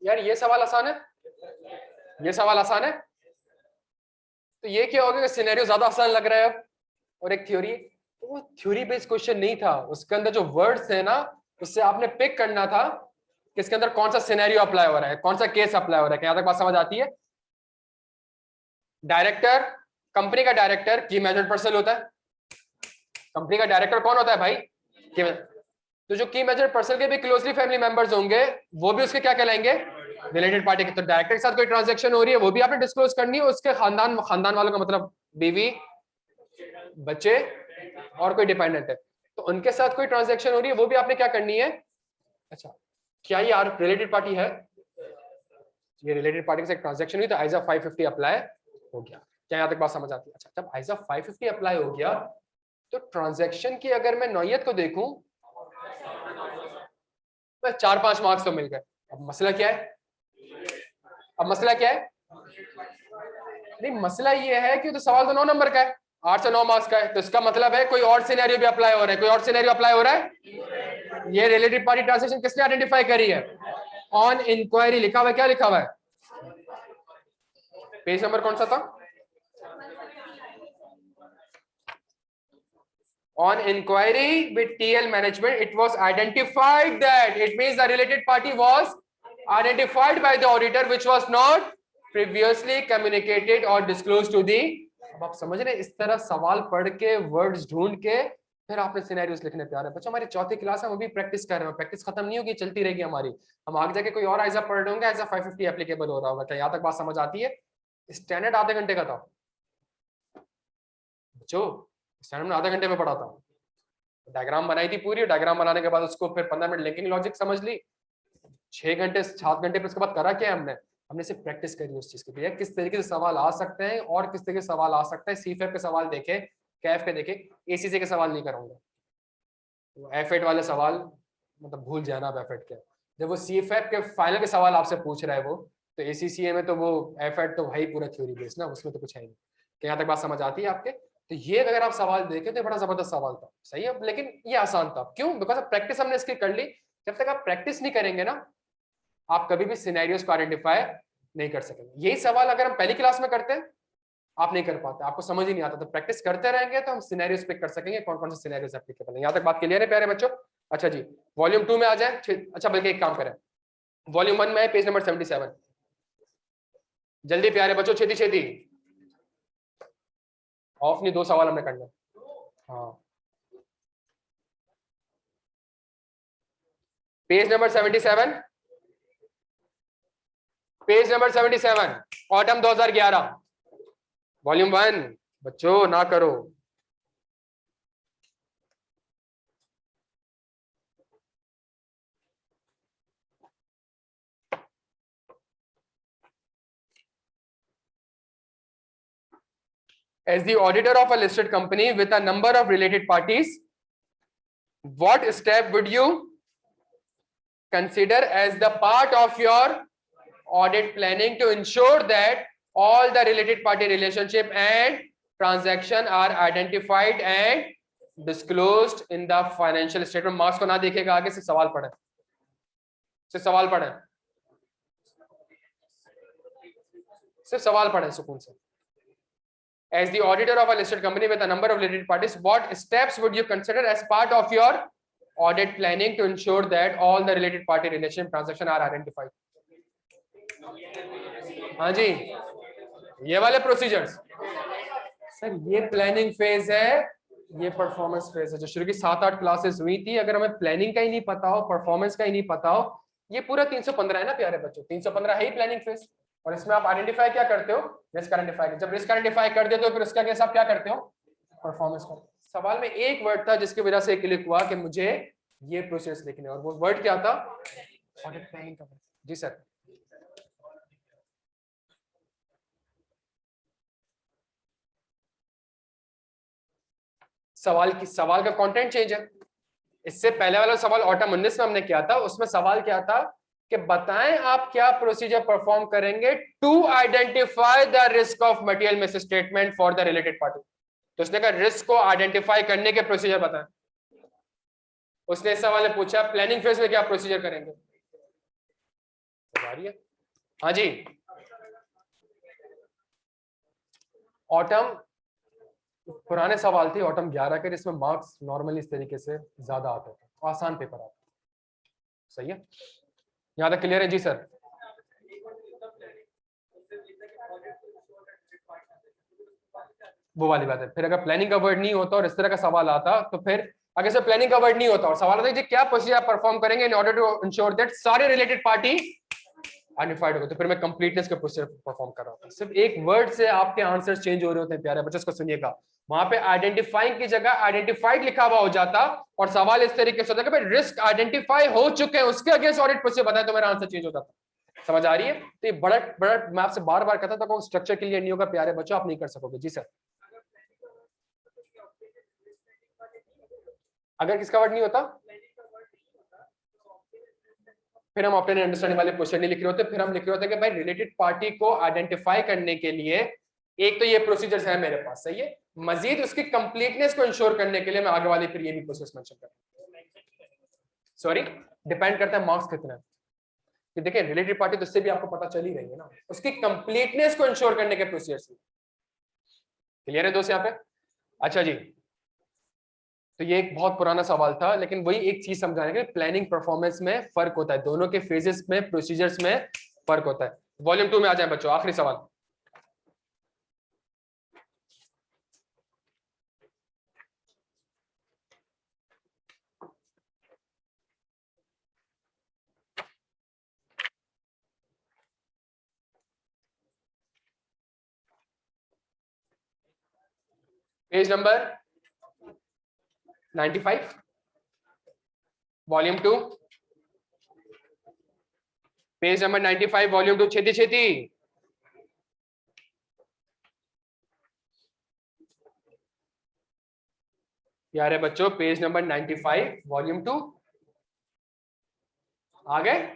यार ये सवाल आसान है, ये सवाल आसान है। तो ये क्या हो गया, सिनेरियो ज्यादा आसान लग रहा है अब, और एक थ्योरी। तो वो थ्योरी बेस्ड क्वेश्चन नहीं था, उसके अंदर जो वर्ड्स है ना, उससे आपने पिक करना था कि इसके अंदर कौन सा सिनेरियो अप्लाई हो रहा है, कौन सा केस अप्लाई हो रहा है। यहां तक बात समझ आती है? डायरेक्टर, कंपनी का डायरेक्टर की मैनेजमेंट पर्सन होता है। कंपनी का डायरेक्टर कौन होता है भाई? तो जो की मेजर पर्सन के भी क्लोजली फैमिली मेंबर्स होंगे वो भी उसके क्या कहलाएंगे, रिलेटेड पार्टी के। तो डायरेक्टर के साथ कोई ट्रांजैक्शन हो रही है वो भी आपने डिस्क्लोज करनी है, उसके खानदान वालों का मतलब बीवी, बच्चे और कोई डिपेंडेंट है, तो उनके साथ कोई ट्रांजैक्शन हो रही है वो भी आपने क्या करनी है। अच्छा, क्या ये रिलेटेड पार्टी है, ये रिलेटेड पार्टी से ट्रांजैक्शन हुई तो आइजा 550 अप्लाई हो गया। क्या यहाँ तक बात समझ आती है? अच्छा, जब आइजा 550 अप्लाई हो गया तो ट्रांजैक्शन की अगर मैं नौयत को देखूं तो 4-5 मार्क्स तो मिल गए। अब मसला क्या है, नहीं मसला ये है कि तो सवाल तो 9 नंबर का है, 8 से 9 मार्क्स का है, तो इसका मतलब है कोई और सिनेरियो भी अप्लाई हो रहा है, कोई और सिनेरियो अप्लाई हो रहा है। ये रिलेटेड पार्टी ट्रांजैक्शन किसने आइडेंटिफाई करी है, ऑन इंक्वायरी लिखा हुआ है। क्या लिखा हुआ है, पेज नंबर कौन सा था, on inquiry with TL management it was identified that, it means the related party was identified by the auditor which was not previously communicated or disclosed to the। अब आप समझ रहे हैं, इस तरह सवाल पढ़ के वर्ड्स ढूंढ के फिर आपने सिनेरियोस लिखने प्यार है। बच्चों हमारी चौथी क्लास है, हम अभी प्रैक्टिस कर रहे हैं, प्रैक्टिस खत्म नहीं होगी, चलती रहेगी हमारी। हम आगे जाके कोई और आइजा पढ़ रहे होंगे, आइजा 550 एप्लीकेबल हो रहा होगा। क्या यहाँ तक बात समझ आती है? स्टैंडर्ड आधे घंटे का था बच्चों, स्टैंडर्ड में आधे घंटे में पढ़ा था, डायग्राम बनाई थी पूरी, डायग्राम बनाने के बाद उसको फिर 15 मिनट लिंकिंग लॉजिक समझ ली, 6 घंटे 7 घंटे, फिर उसके बाद करा क्या हमने, हमने सिर्फ प्रैक्टिस करी उस चीज की, किस तरीके से सवाल आ सकते हैं और किस तरीके से सवाल आ सकता है। सीफेप के सवाल देखे, कैफ के देखे, एसीसी के सवाल नहीं कराऊंगा, तो एफ8 वाले सवाल मतलब भूल जाना आप एफ8 के। जब वो सीफेप के फाइनल के सवाल आपसे पूछ रहा है वो, तो एसीसीए में तो वो एफ8 तो भाई पूरा थ्योरी बेस ना, उसमें तो कुछ है नहीं। यहाँ तक बात समझ आती है आपके? तो ये अगर आप सवाल देखें तो बड़ा जबरदस्त सवाल था, सही है, लेकिन ये आसान था। क्यों? बिकॉज प्रैक्टिस हमने इसकी कर ली। जब तक आप प्रैक्टिस नहीं करेंगे ना, आप कभी भी सिनेरियोस को आइडेंटिफाई नहीं कर सकेंगे। यही सवाल अगर हम पहली क्लास में करते हैं, आप नहीं कर पाते, आपको समझ ही नहीं आता। तो प्रैक्टिस करते रहेंगे तो हम सिनेरियोस पिक कर सकेंगे, कौन कौन से सिनेरियोस एप्लीकेबल है। यहाँ तक बात क्लियर है प्यारे बच्चों? अच्छा जी, वॉल्यूम 2 में आ जाए। अच्छा बल्कि एक काम करें, वॉल्यूम 1 में पेज नंबर 77, जल्दी प्यारे बच्चों, छेती छेती, ऑफ नहीं, 2 सवाल हमने करना। हाँ, page number 77, page number 77, autumn 2011, volume 1। बच्चों ना करो, as the auditor of a listed company with a number of related parties, what step would you consider as the part of your audit planning to ensure that all the related party relationship and transaction are identified and disclosed in the financial statement? Marks को ना देखेगा आगे, सिर्फ सवाल पढ़े, सिर्फ सवाल पढ़े, सिर्फ सवाल पढ़े सुकून से। As the auditor of a listed company with a number of related parties, what steps would you consider as part of your audit planning to ensure that all the related party relationship transaction are identified? हाँ जी, ये वाले procedures sir, ये planning phase है, ये performance phase है। जो शुरू की 7-8 क्लासेस हुई थी, अगर हमें प्लानिंग का ही नहीं पता हो, परफॉर्मेंस का ही नहीं पता हो, ये पूरा 315 है ना प्यारे बच्चों, 315 है ही प्लानिंग फेज। और इसमें आप आइडेंटिफाई क्या करते हो, रिस्क आइडेंटिफाई। जब रिस्क आइडेंटिफाई कर देते हो, फिर उसका कैसे आप क्या करते हो, परफॉर्मेंस का। सवाल में एक वर्ड था जिसकी वजह से क्लिक हुआ कि मुझे ये प्रोसेस लिखने, और वो वर्ड क्या था, ऑडिट प्लानिंग का। जी सर, सवाल का कंटेंट चेंज है। इससे पहले वाला सवाल ऑटम 19 में हमने किया था, उसमें सवाल क्या था कि बताएं आप क्या प्रोसीजर परफॉर्म करेंगे to identify the risk of material misstatement for the related party. तो उसने कहा रिस्क को आइडेंटिफाई करने के प्रोसीजर बताएं। उसने इस सवाल में पूछा प्लानिंग फेज में क्या प्रोसीजर करेंगे। हाँ जी, ऑटम पुराने सवाल थे, ऑटम 11 के, जिसमें मार्क्स नॉर्मली इस तरीके से ज्यादा आते थे, आसान पेपर आता। सही है, यहाँ तक क्लियर है? जी सर, वो वाली बात है। फिर अगर प्लानिंग का वर्ड नहीं होता और इस तरह का सवाल आता तो फिर अगर इसमें प्लानिंग का वर्ड नहीं होता और सवाल होता है जी क्या प्रोसीजर आप परफॉर्म करेंगे in order to ensure that सारे रिलेटेड पार्टी आइडेंटिफाइड हो, तो फिर मैं कंप्लीटनेस का प्रोसीजर परफॉर्म कर रहा हूँ। सिर्फ एक वर्ड से आपके आंसर्स चेंज हो रहे होते हैं प्यारे बच्चों, इसको सुनिएगा। वहां पे आइडेंटिफाइंग की जगह आइडेंटिफाइड लिखा हुआ हो जाता और सवाल इस तरीके से होता है कि भाई रिस्क आइडेंटिफाई हो चुके हैं उसके अगेंस्ट ऑडिट प्रोसीजर बताए तो मेरा आंसर चेंज हो जाता। समझ आ रही है? तो ये बड़ा बड़ा मैं आपसे बार बार कहता था स्ट्रक्चर के लिए नहीं होगा प्यारे बच्चों, आप नहीं कर सकोगे। जी सर। अगर किसका वर्ड नहीं होता फिर हम ऑप्टेन अंडरस्टैंडिंग वाले क्वेश्चन नहीं लिख रहे होते, फिर हम लिख रहे होते कि भाई रिलेटेड पार्टी को आइडेंटिफाई करने के लिए एक तो ये प्रोसीजर्स है मेरे पास, सही है, मजीद उसकी कंप्लीटनेस को इंश्योर करने के लिए मैं आगे वाले फिर ये भी प्रोसेस मेंशन करूंगा। सॉरी, डिपेंड करता है मार्क्स कितना है कि देखिए रिलेटेड पार्टी तो इससे भी आपको पता चल ही रही है ना, उसकी कंप्लीटनेस को इंश्योर करने के प्रोसीजर्स। क्लियर है दोस्त यहाँ पे? अच्छा जी, तो ये एक बहुत पुराना सवाल था लेकिन वही एक चीज समझाने के प्लानिंग परफॉर्मेंस में फर्क होता है, दोनों के फेजेस में प्रोसीजर्स में फर्क होता है। वॉल्यूम 2 में आ जाए बच्चों, आखिरी सवाल। Page number 95, volume 2, page number 95 volume 2, छेती छेती। यार है बच्चों, पेज नंबर 95 वॉल्यूम 2 आ गए?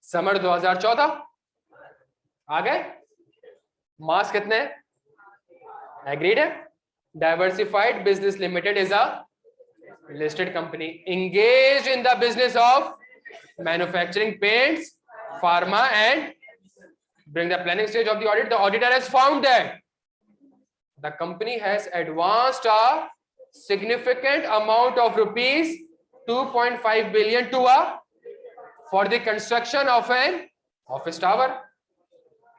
समर 2014 आ गए? मास कितने? एग्रीड है? Diversified business limited is a listed company engaged in the business of manufacturing paints, pharma, and during the planning stage of the audit, the auditor has found that the company has advanced a significant amount of rupees 2.5 billion to a for the construction of an office tower.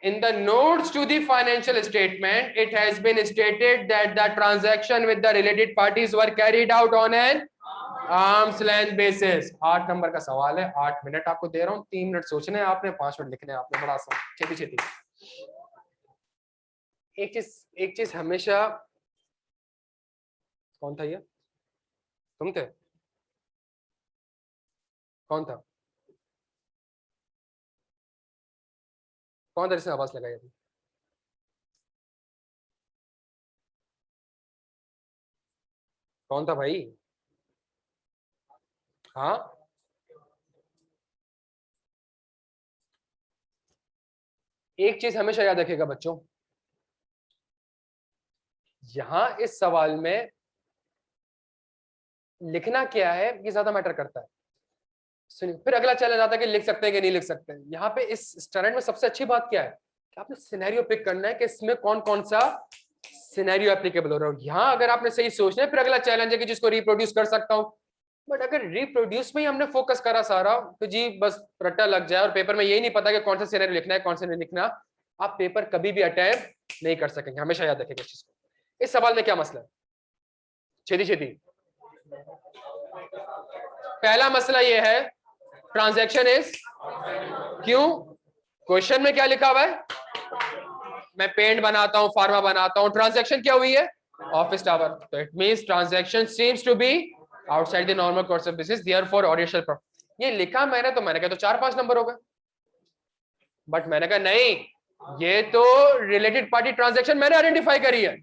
In the notes to the financial statement, it has been stated that the transaction with the related parties were carried out on an arm's length basis. 8 number का सवाल है, 8 minute आपको दे रहा हूँ, 3 minute सोचने हैं आपने, 5 minute लिखने हैं आपने, बड़ा आसान, छेती छेती। एक चीज हमेशा, कौन था ये? तुम थे? कौन था? कौन तरह से आवाज लगाई अभी? कौन था भाई? हाँ, एक चीज हमेशा याद रखिएगा बच्चों, यहां इस सवाल में लिखना क्या है ये ज्यादा मैटर करता है। सुनिए, फिर अगला चैलेंज आता है कि लिख सकते हैं कि नहीं लिख सकते हैं। यहाँ पे इस स्टैंडर्ड में सबसे अच्छी बात क्या है कि आपने सिनेरियो पिक करना है कि इसमें कौन कौन सा सिनेरियो एप्लीकेबल हो रहा है। यहाँ अगर आपने सही सोचना है, फिर अगला चैलेंज है कि जिसको रिप्रोड्यूस कर सकता हूँ। बट अगर रिप्रोड्यूस में ही हमने फोकस करा सारा तो जी बस रट्टा लग जाए और पेपर में यही नहीं पता कि कौन सा सिनेरियो लिखना है कौन सा नहीं लिखना, आप पेपर कभी भी अटेम्प्ट नहीं कर सकेंगे। हमेशा याद रखिएगा इस चीज को। इस सवाल में क्या मसला है? छेती छेती। पहला मसला यह है ट्रांजैक्शन इज, क्यों? क्वेश्चन में क्या लिखा हुआ है? मैं पेंट बनाता हूं, फार्मा बनाता हूं, ट्रांजैक्शन क्या हुई है? Office tower. तो it means transaction seems to be outside the normal course of business, therefore audit shall perform. ये लिखा मैंने, तो मैंने कहा तो 4-5 नंबर हो गए। बट मैंने कहा नहीं, ये तो रिलेटेड पार्टी ट्रांजैक्शन मैंने आइडेंटिफाई करी है।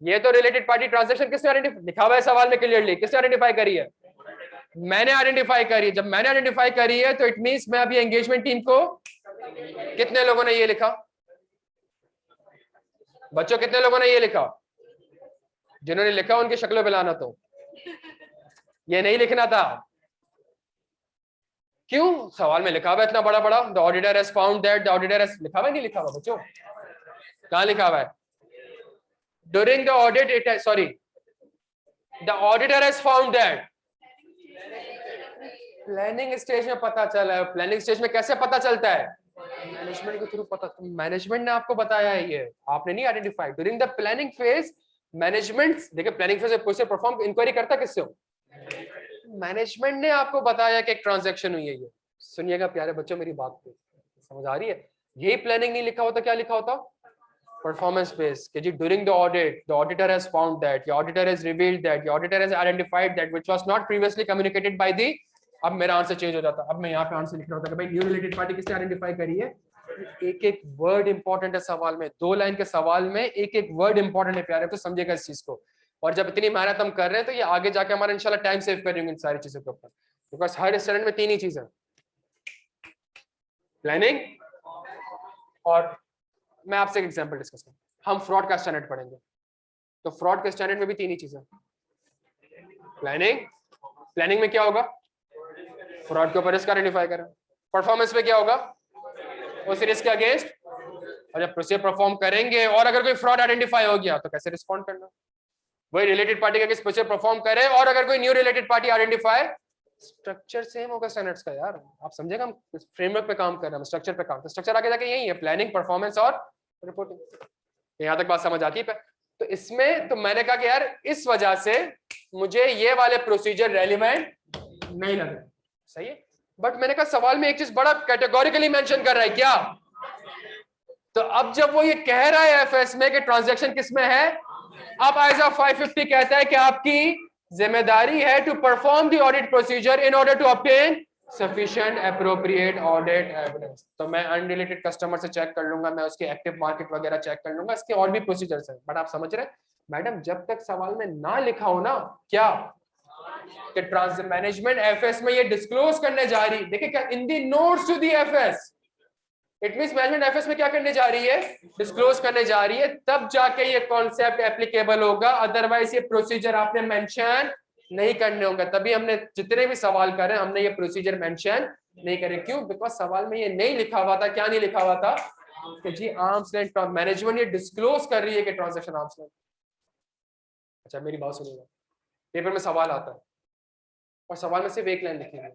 ये तो रिलेटेड पार्टी ट्रांजैक्शन किसने आइडेंटिफाई, लिखा हुआ है सवाल में क्लियरली, किसने आइडेंटिफाई करी है? मैंने आइडेंटिफाई करी है। जब मैंने आइडेंटिफाई करी है तो इट मींस मैं अभी एंगेजमेंट टीम को, कितने लोगों ने ये लिखा बच्चों, कितने लोगों ने ये लिखा? जिन्होंने लिखा उनकी शक्लों पे लाना, तो ये नहीं लिखना था। क्यों? सवाल में लिखा हुआ है इतना बड़ा बड़ा, the auditor has found that, the auditor has, लिखा हुआ है नहीं लिखा हुआ बच्चों? कहां लिखा हुआ है? During the audit it has, sorry, the auditor has found that. Planning stage में पता चला है। प्लानिंग स्टेज में कैसे पता चलता है? मैनेजमेंट के थ्रू पता, मैनेजमेंट ने आपको बताया है, ये आपने नहीं identify. During the planning phase management देखिए प्लानिंग फेज में प्रोसीजर परफॉर्म इंक्वायरी करता किससे हो? मैनेजमेंट ने आपको बताया कि एक ट्रांजैक्शन हुई है। ये सुनिएगा प्यारे बच्चों मेरी बात को, समझ आ रही है? यही प्लानिंग नहीं लिखा होता, क्या लिखा होता? परफॉर्मेंस बेस कि जी during the audit the auditor has found that, the auditor has revealed that, the auditor has identified that which was not previously communicated by the. अब मेरा आंसर चेंज हो जाता, अब मैं यहाँ पे आंसर लिख रहा होता कि भाई न्यू रिलेटेड पार्टी किसने आइडेंटिफाई करी है। एक एक वर्ड इंपॉर्टेंट है सवाल में, 2 लाइन के सवाल में एक एक वर्ड इंपॉर्टेंट है प्यारे, तो समझिएगा इस चीज को। और जब इतनी मेहनत हम कर रहे हैं तो ये आगे जाके हमारा इंशाल्लाह टाइम सेव करेंगे इन सारी चीजों के ऊपर, बिकॉज हर स्टूडेंट में 3 ही चीजें, प्लानिंग और मैं आपसे एक एग्जांपल डिस्कस करूं, हम फ्रॉड का स्टैंडर्ड पढ़ेंगे तो फ्रॉड के स्टैंडर्ड में भी 3 ही चीजें, प्लानिंग, प्लानिंग में क्या होगा? फ्रॉड के ऊपर रिस्क आइडेंटिफाई करें। परफॉर्मेंस में क्या होगा? उस रिस्क के अगेंस्ट, और जब प्रोसीजर परफॉर्म करेंगे और अगर कोई फ्रॉड आइडेंटिफाई हो गया तो कैसे रिस्पॉन्ड करना, वही रिलेटेड पार्टी के अगेंस्ट प्रोसीजर परफॉर्म करें और अगर कोई new related party identify, structure same होगा स्टैंडर्ड्स का यार, आप समझेगा हम फ्रेमवर्क पे काम कर रहे हैं, स्ट्रक्चर पे काम, तो स्ट्रक्चर आगे जाके यही है, प्लानिंग, परफॉर्मेंस और रिपोर्टिंग। यहां तक बात समझ आती है? तो इसमें तो मैंने कहा कि यार इस वजह से मुझे ये वाले प्रोसीजर रेलिवेंट नहीं लगे, सही है, बट मैंने कहा सवाल में एक चीज बड़ा कैटेगोरिकली मेंशन कर रहा है क्या, तो अब जब वो ये कह रहा है एफएस में कि ट्रांजैक्शन किसमें है, अब आईएसओ 550 कहता है कि आपकी जिम्मेदारी है to perform the audit procedure in order to obtain sufficient appropriate audit evidence. तो मैं अनरिलेटेड कस्टमर से चेक कर लूंगा, मैं उसके एक्टिव मार्केट वगैरह चेक कर लूंगा, इसके और भी प्रोसीजर्स हैं, बट आप समझ रहे हैं मैडम, जब तक सवाल में ना लिखा हो ना क्या कि मैनेजमेंट एफएस में ये डिस्क्लोज करने जा रही, देखिए क्या in the notes to the FS, it means management FS में क्या करने जा रही है, डिस्क्लोज करने जा रही है, तब जाके ये कॉन्सेप्ट एप्लीकेबल होगा, अदरवाइज ये प्रोसीजर आपने मेंशन नहीं करने होंगे। तभी हमने जितने भी सवाल करे हमने ये प्रोसीजर मेंशन नहीं करे, क्यों? बिकॉज सवाल में ये नहीं लिखा हुआ था, क्या नहीं लिखा हुआ था कि जी आर्म्स लेंथ मैनेजमेंट ये डिस्क्लोज कर रही है कि ट्रांजैक्शन आर्म्स लेंथ। अच्छा मेरी बात सुनिएगा, पेपर में सवाल आता है और सवाल में सिर्फ एक लाइन लिखी है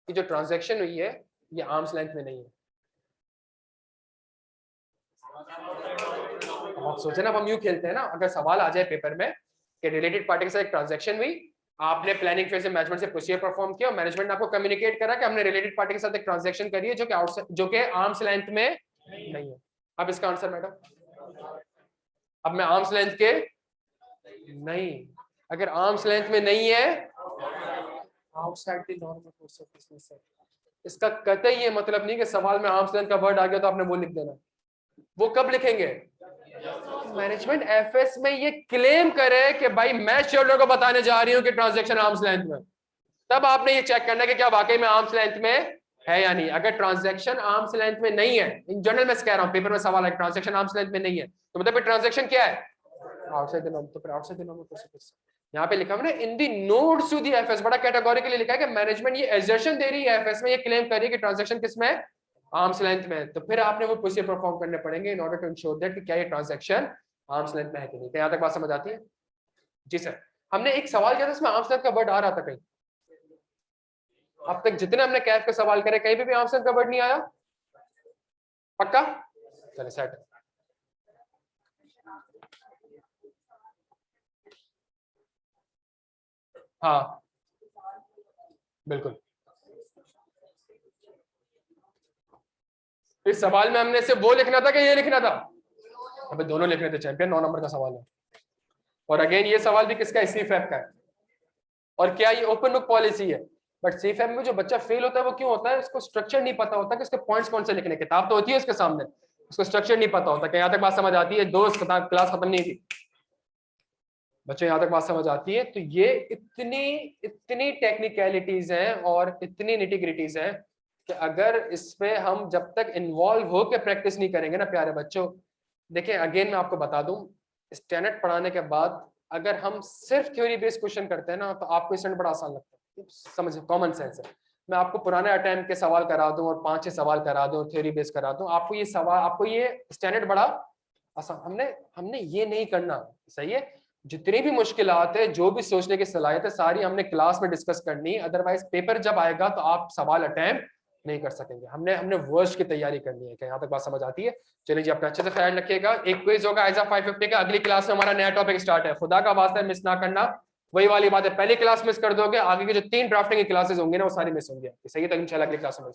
कि जो ट्रांजैक्शन हुई है ये आर्म्स लेंथ में नहीं है। आप सोचे ना, हम यूं खेलते हैं ना, अगर सवाल आ जाए पेपर में कि रिलेटेड पार्टी के साथ एक ट्रांजैक्शन हुई, आपने प्लानिंग फेज से मैनेजमेंट से प्रोसीजर परफॉर्म किया, मैनेजमेंट ने आपको कम्युनिकेट करा कि हमने रिलेटेड पार्टी के साथ एक ट्रांजैक्शन करी है जो कि आर्म्स लेंथ में नहीं है। अब इसका आंसर मैडम, अब मैं आर्म्स लेंथ के नहीं, अगर आर्म्स लेंथ में नहीं है outside the normal course of business है, इसका कतई ये मतलब नहीं कि सवाल में आर्म्स लेंथ का वर्ड आ गया तो आपने वो लिख देना, वो कब लिखेंगे? मैनेजमेंट एफएस में ये क्लेम करे कि भाई मैं शेयरहोल्डर को बताने जा रही हूं कि ट्रांजैक्शन आर्म्स लेंथ में, तब आपने ये चेक करना है कि क्या वाकई में आर्म्स लेंथ में है या नहीं। अगर ट्रांजैक्शन आर्म्स लेंथ में नहीं है, इन जनरल मैं कह रहा हूं, पेपर में सवाल है ट्रांजैक्शन आर्म्स लेंथ में नहीं है, तो मतलब ट्रांजैक्शन क्या है? आउटसाइड द नॉर्म, तो फिर outside the normal course of business. यहाँ पे लिखा है इन the notes to the FS, बड़ा कैटेगोरिकली लिखा है कि मैनेजमेंट ये एजर्शन दे रही है एफएस में, ये क्लेम कर रही है कि ट्रांजैक्शन किसमें है? आर्म्स लेंथ में, तो फिर आपने वो प्रोसीजर परफॉर्म करने पड़ेंगे in order to ensure that कि क्या ये ट्रांजैक्शन आर्म्स लेंथ में है कि नहीं। यहाँ तक बात समझ आती है? जी सर, हमने एक सवाल किया था इसमें आर्म्स लेंथ का वर्ड आ रहा था कहीं, अब तक जितने हमने कैफ के सवाल करे कहीं भी आर्म्स लेंथ का वर्ड नहीं आया, पक्का? चलिए सेट। हाँ बिल्कुल, इस सवाल में हमने सिर्फ वो लिखना था कि ये लिखना था? अबे दोनों लिखने थे चैंपियन, 9 नंबर का सवाल है। और अगेन ये सवाल भी किसका है? सीफएफ का है। और क्या ये ओपन बुक पॉलिसी है, बट सीफएफ में जो बच्चा फेल होता है वो क्यों होता है? उसको स्ट्रक्चर नहीं पता होता कि उसके पॉइंट्स कौन से लिखने, किताब तो होती है उसके सामने, उसको स्ट्रक्चर नहीं पता होता। क्या यहाँ तक बात समझ आती है? दोस्त क्लास खत्म नहीं थी बच्चों, यहाँ तक बात समझ आती है? तो ये इतनी टेक्निकलिटीज हैं और इतनी निटिग्रिटीज हैं कि अगर इस पे हम जब तक इन्वॉल्व हो के प्रैक्टिस नहीं करेंगे ना प्यारे बच्चों, देखिए अगेन मैं आपको बता दूं, स्टैंडर्ड पढ़ाने के बाद अगर हम सिर्फ थ्योरी बेस्ड क्वेश्चन करते हैं ना तो आपको स्टैंडर्ड बड़ा आसान लगता है, समझ कॉमन सेंस है। मैं आपको पुराने अटेम्प्ट के सवाल करा दूं और 5-6 सवाल करा दूं, थ्योरी बेस्ड करा दूं, आपको ये सवाल, आपको ये स्टैंडर्ड बड़ा आसान, हमने ये नहीं करना, सही है? जितनी भी मुश्किलात है, जो भी सोचने की सलाहियत है, सारी हमने क्लास में डिस्कस करनी, अदरवाइज पेपर जब आएगा तो आप सवाल अटेम्प्ट नहीं कर सकेंगे। हमने वर्स्ट की तैयारी करनी है। क्या यहाँ तक बात समझ आती है? चलिए जी, अपना अच्छे से ख्याल रखिएगा। एक क्विज होगा ISA 550 का, अगली क्लास में हमारा नया टॉपिक स्टार्ट है, खुदा का वास्ता मिस ना करना। वही वाली बात है, पहली क्लास मिस कर दोगे, आगे की जो 3 ड्राफ्टिंग की क्लासेस होंगी ना वो सारी मिस होंगी। सही है, तो इंशाल्लाह अगली क्लास में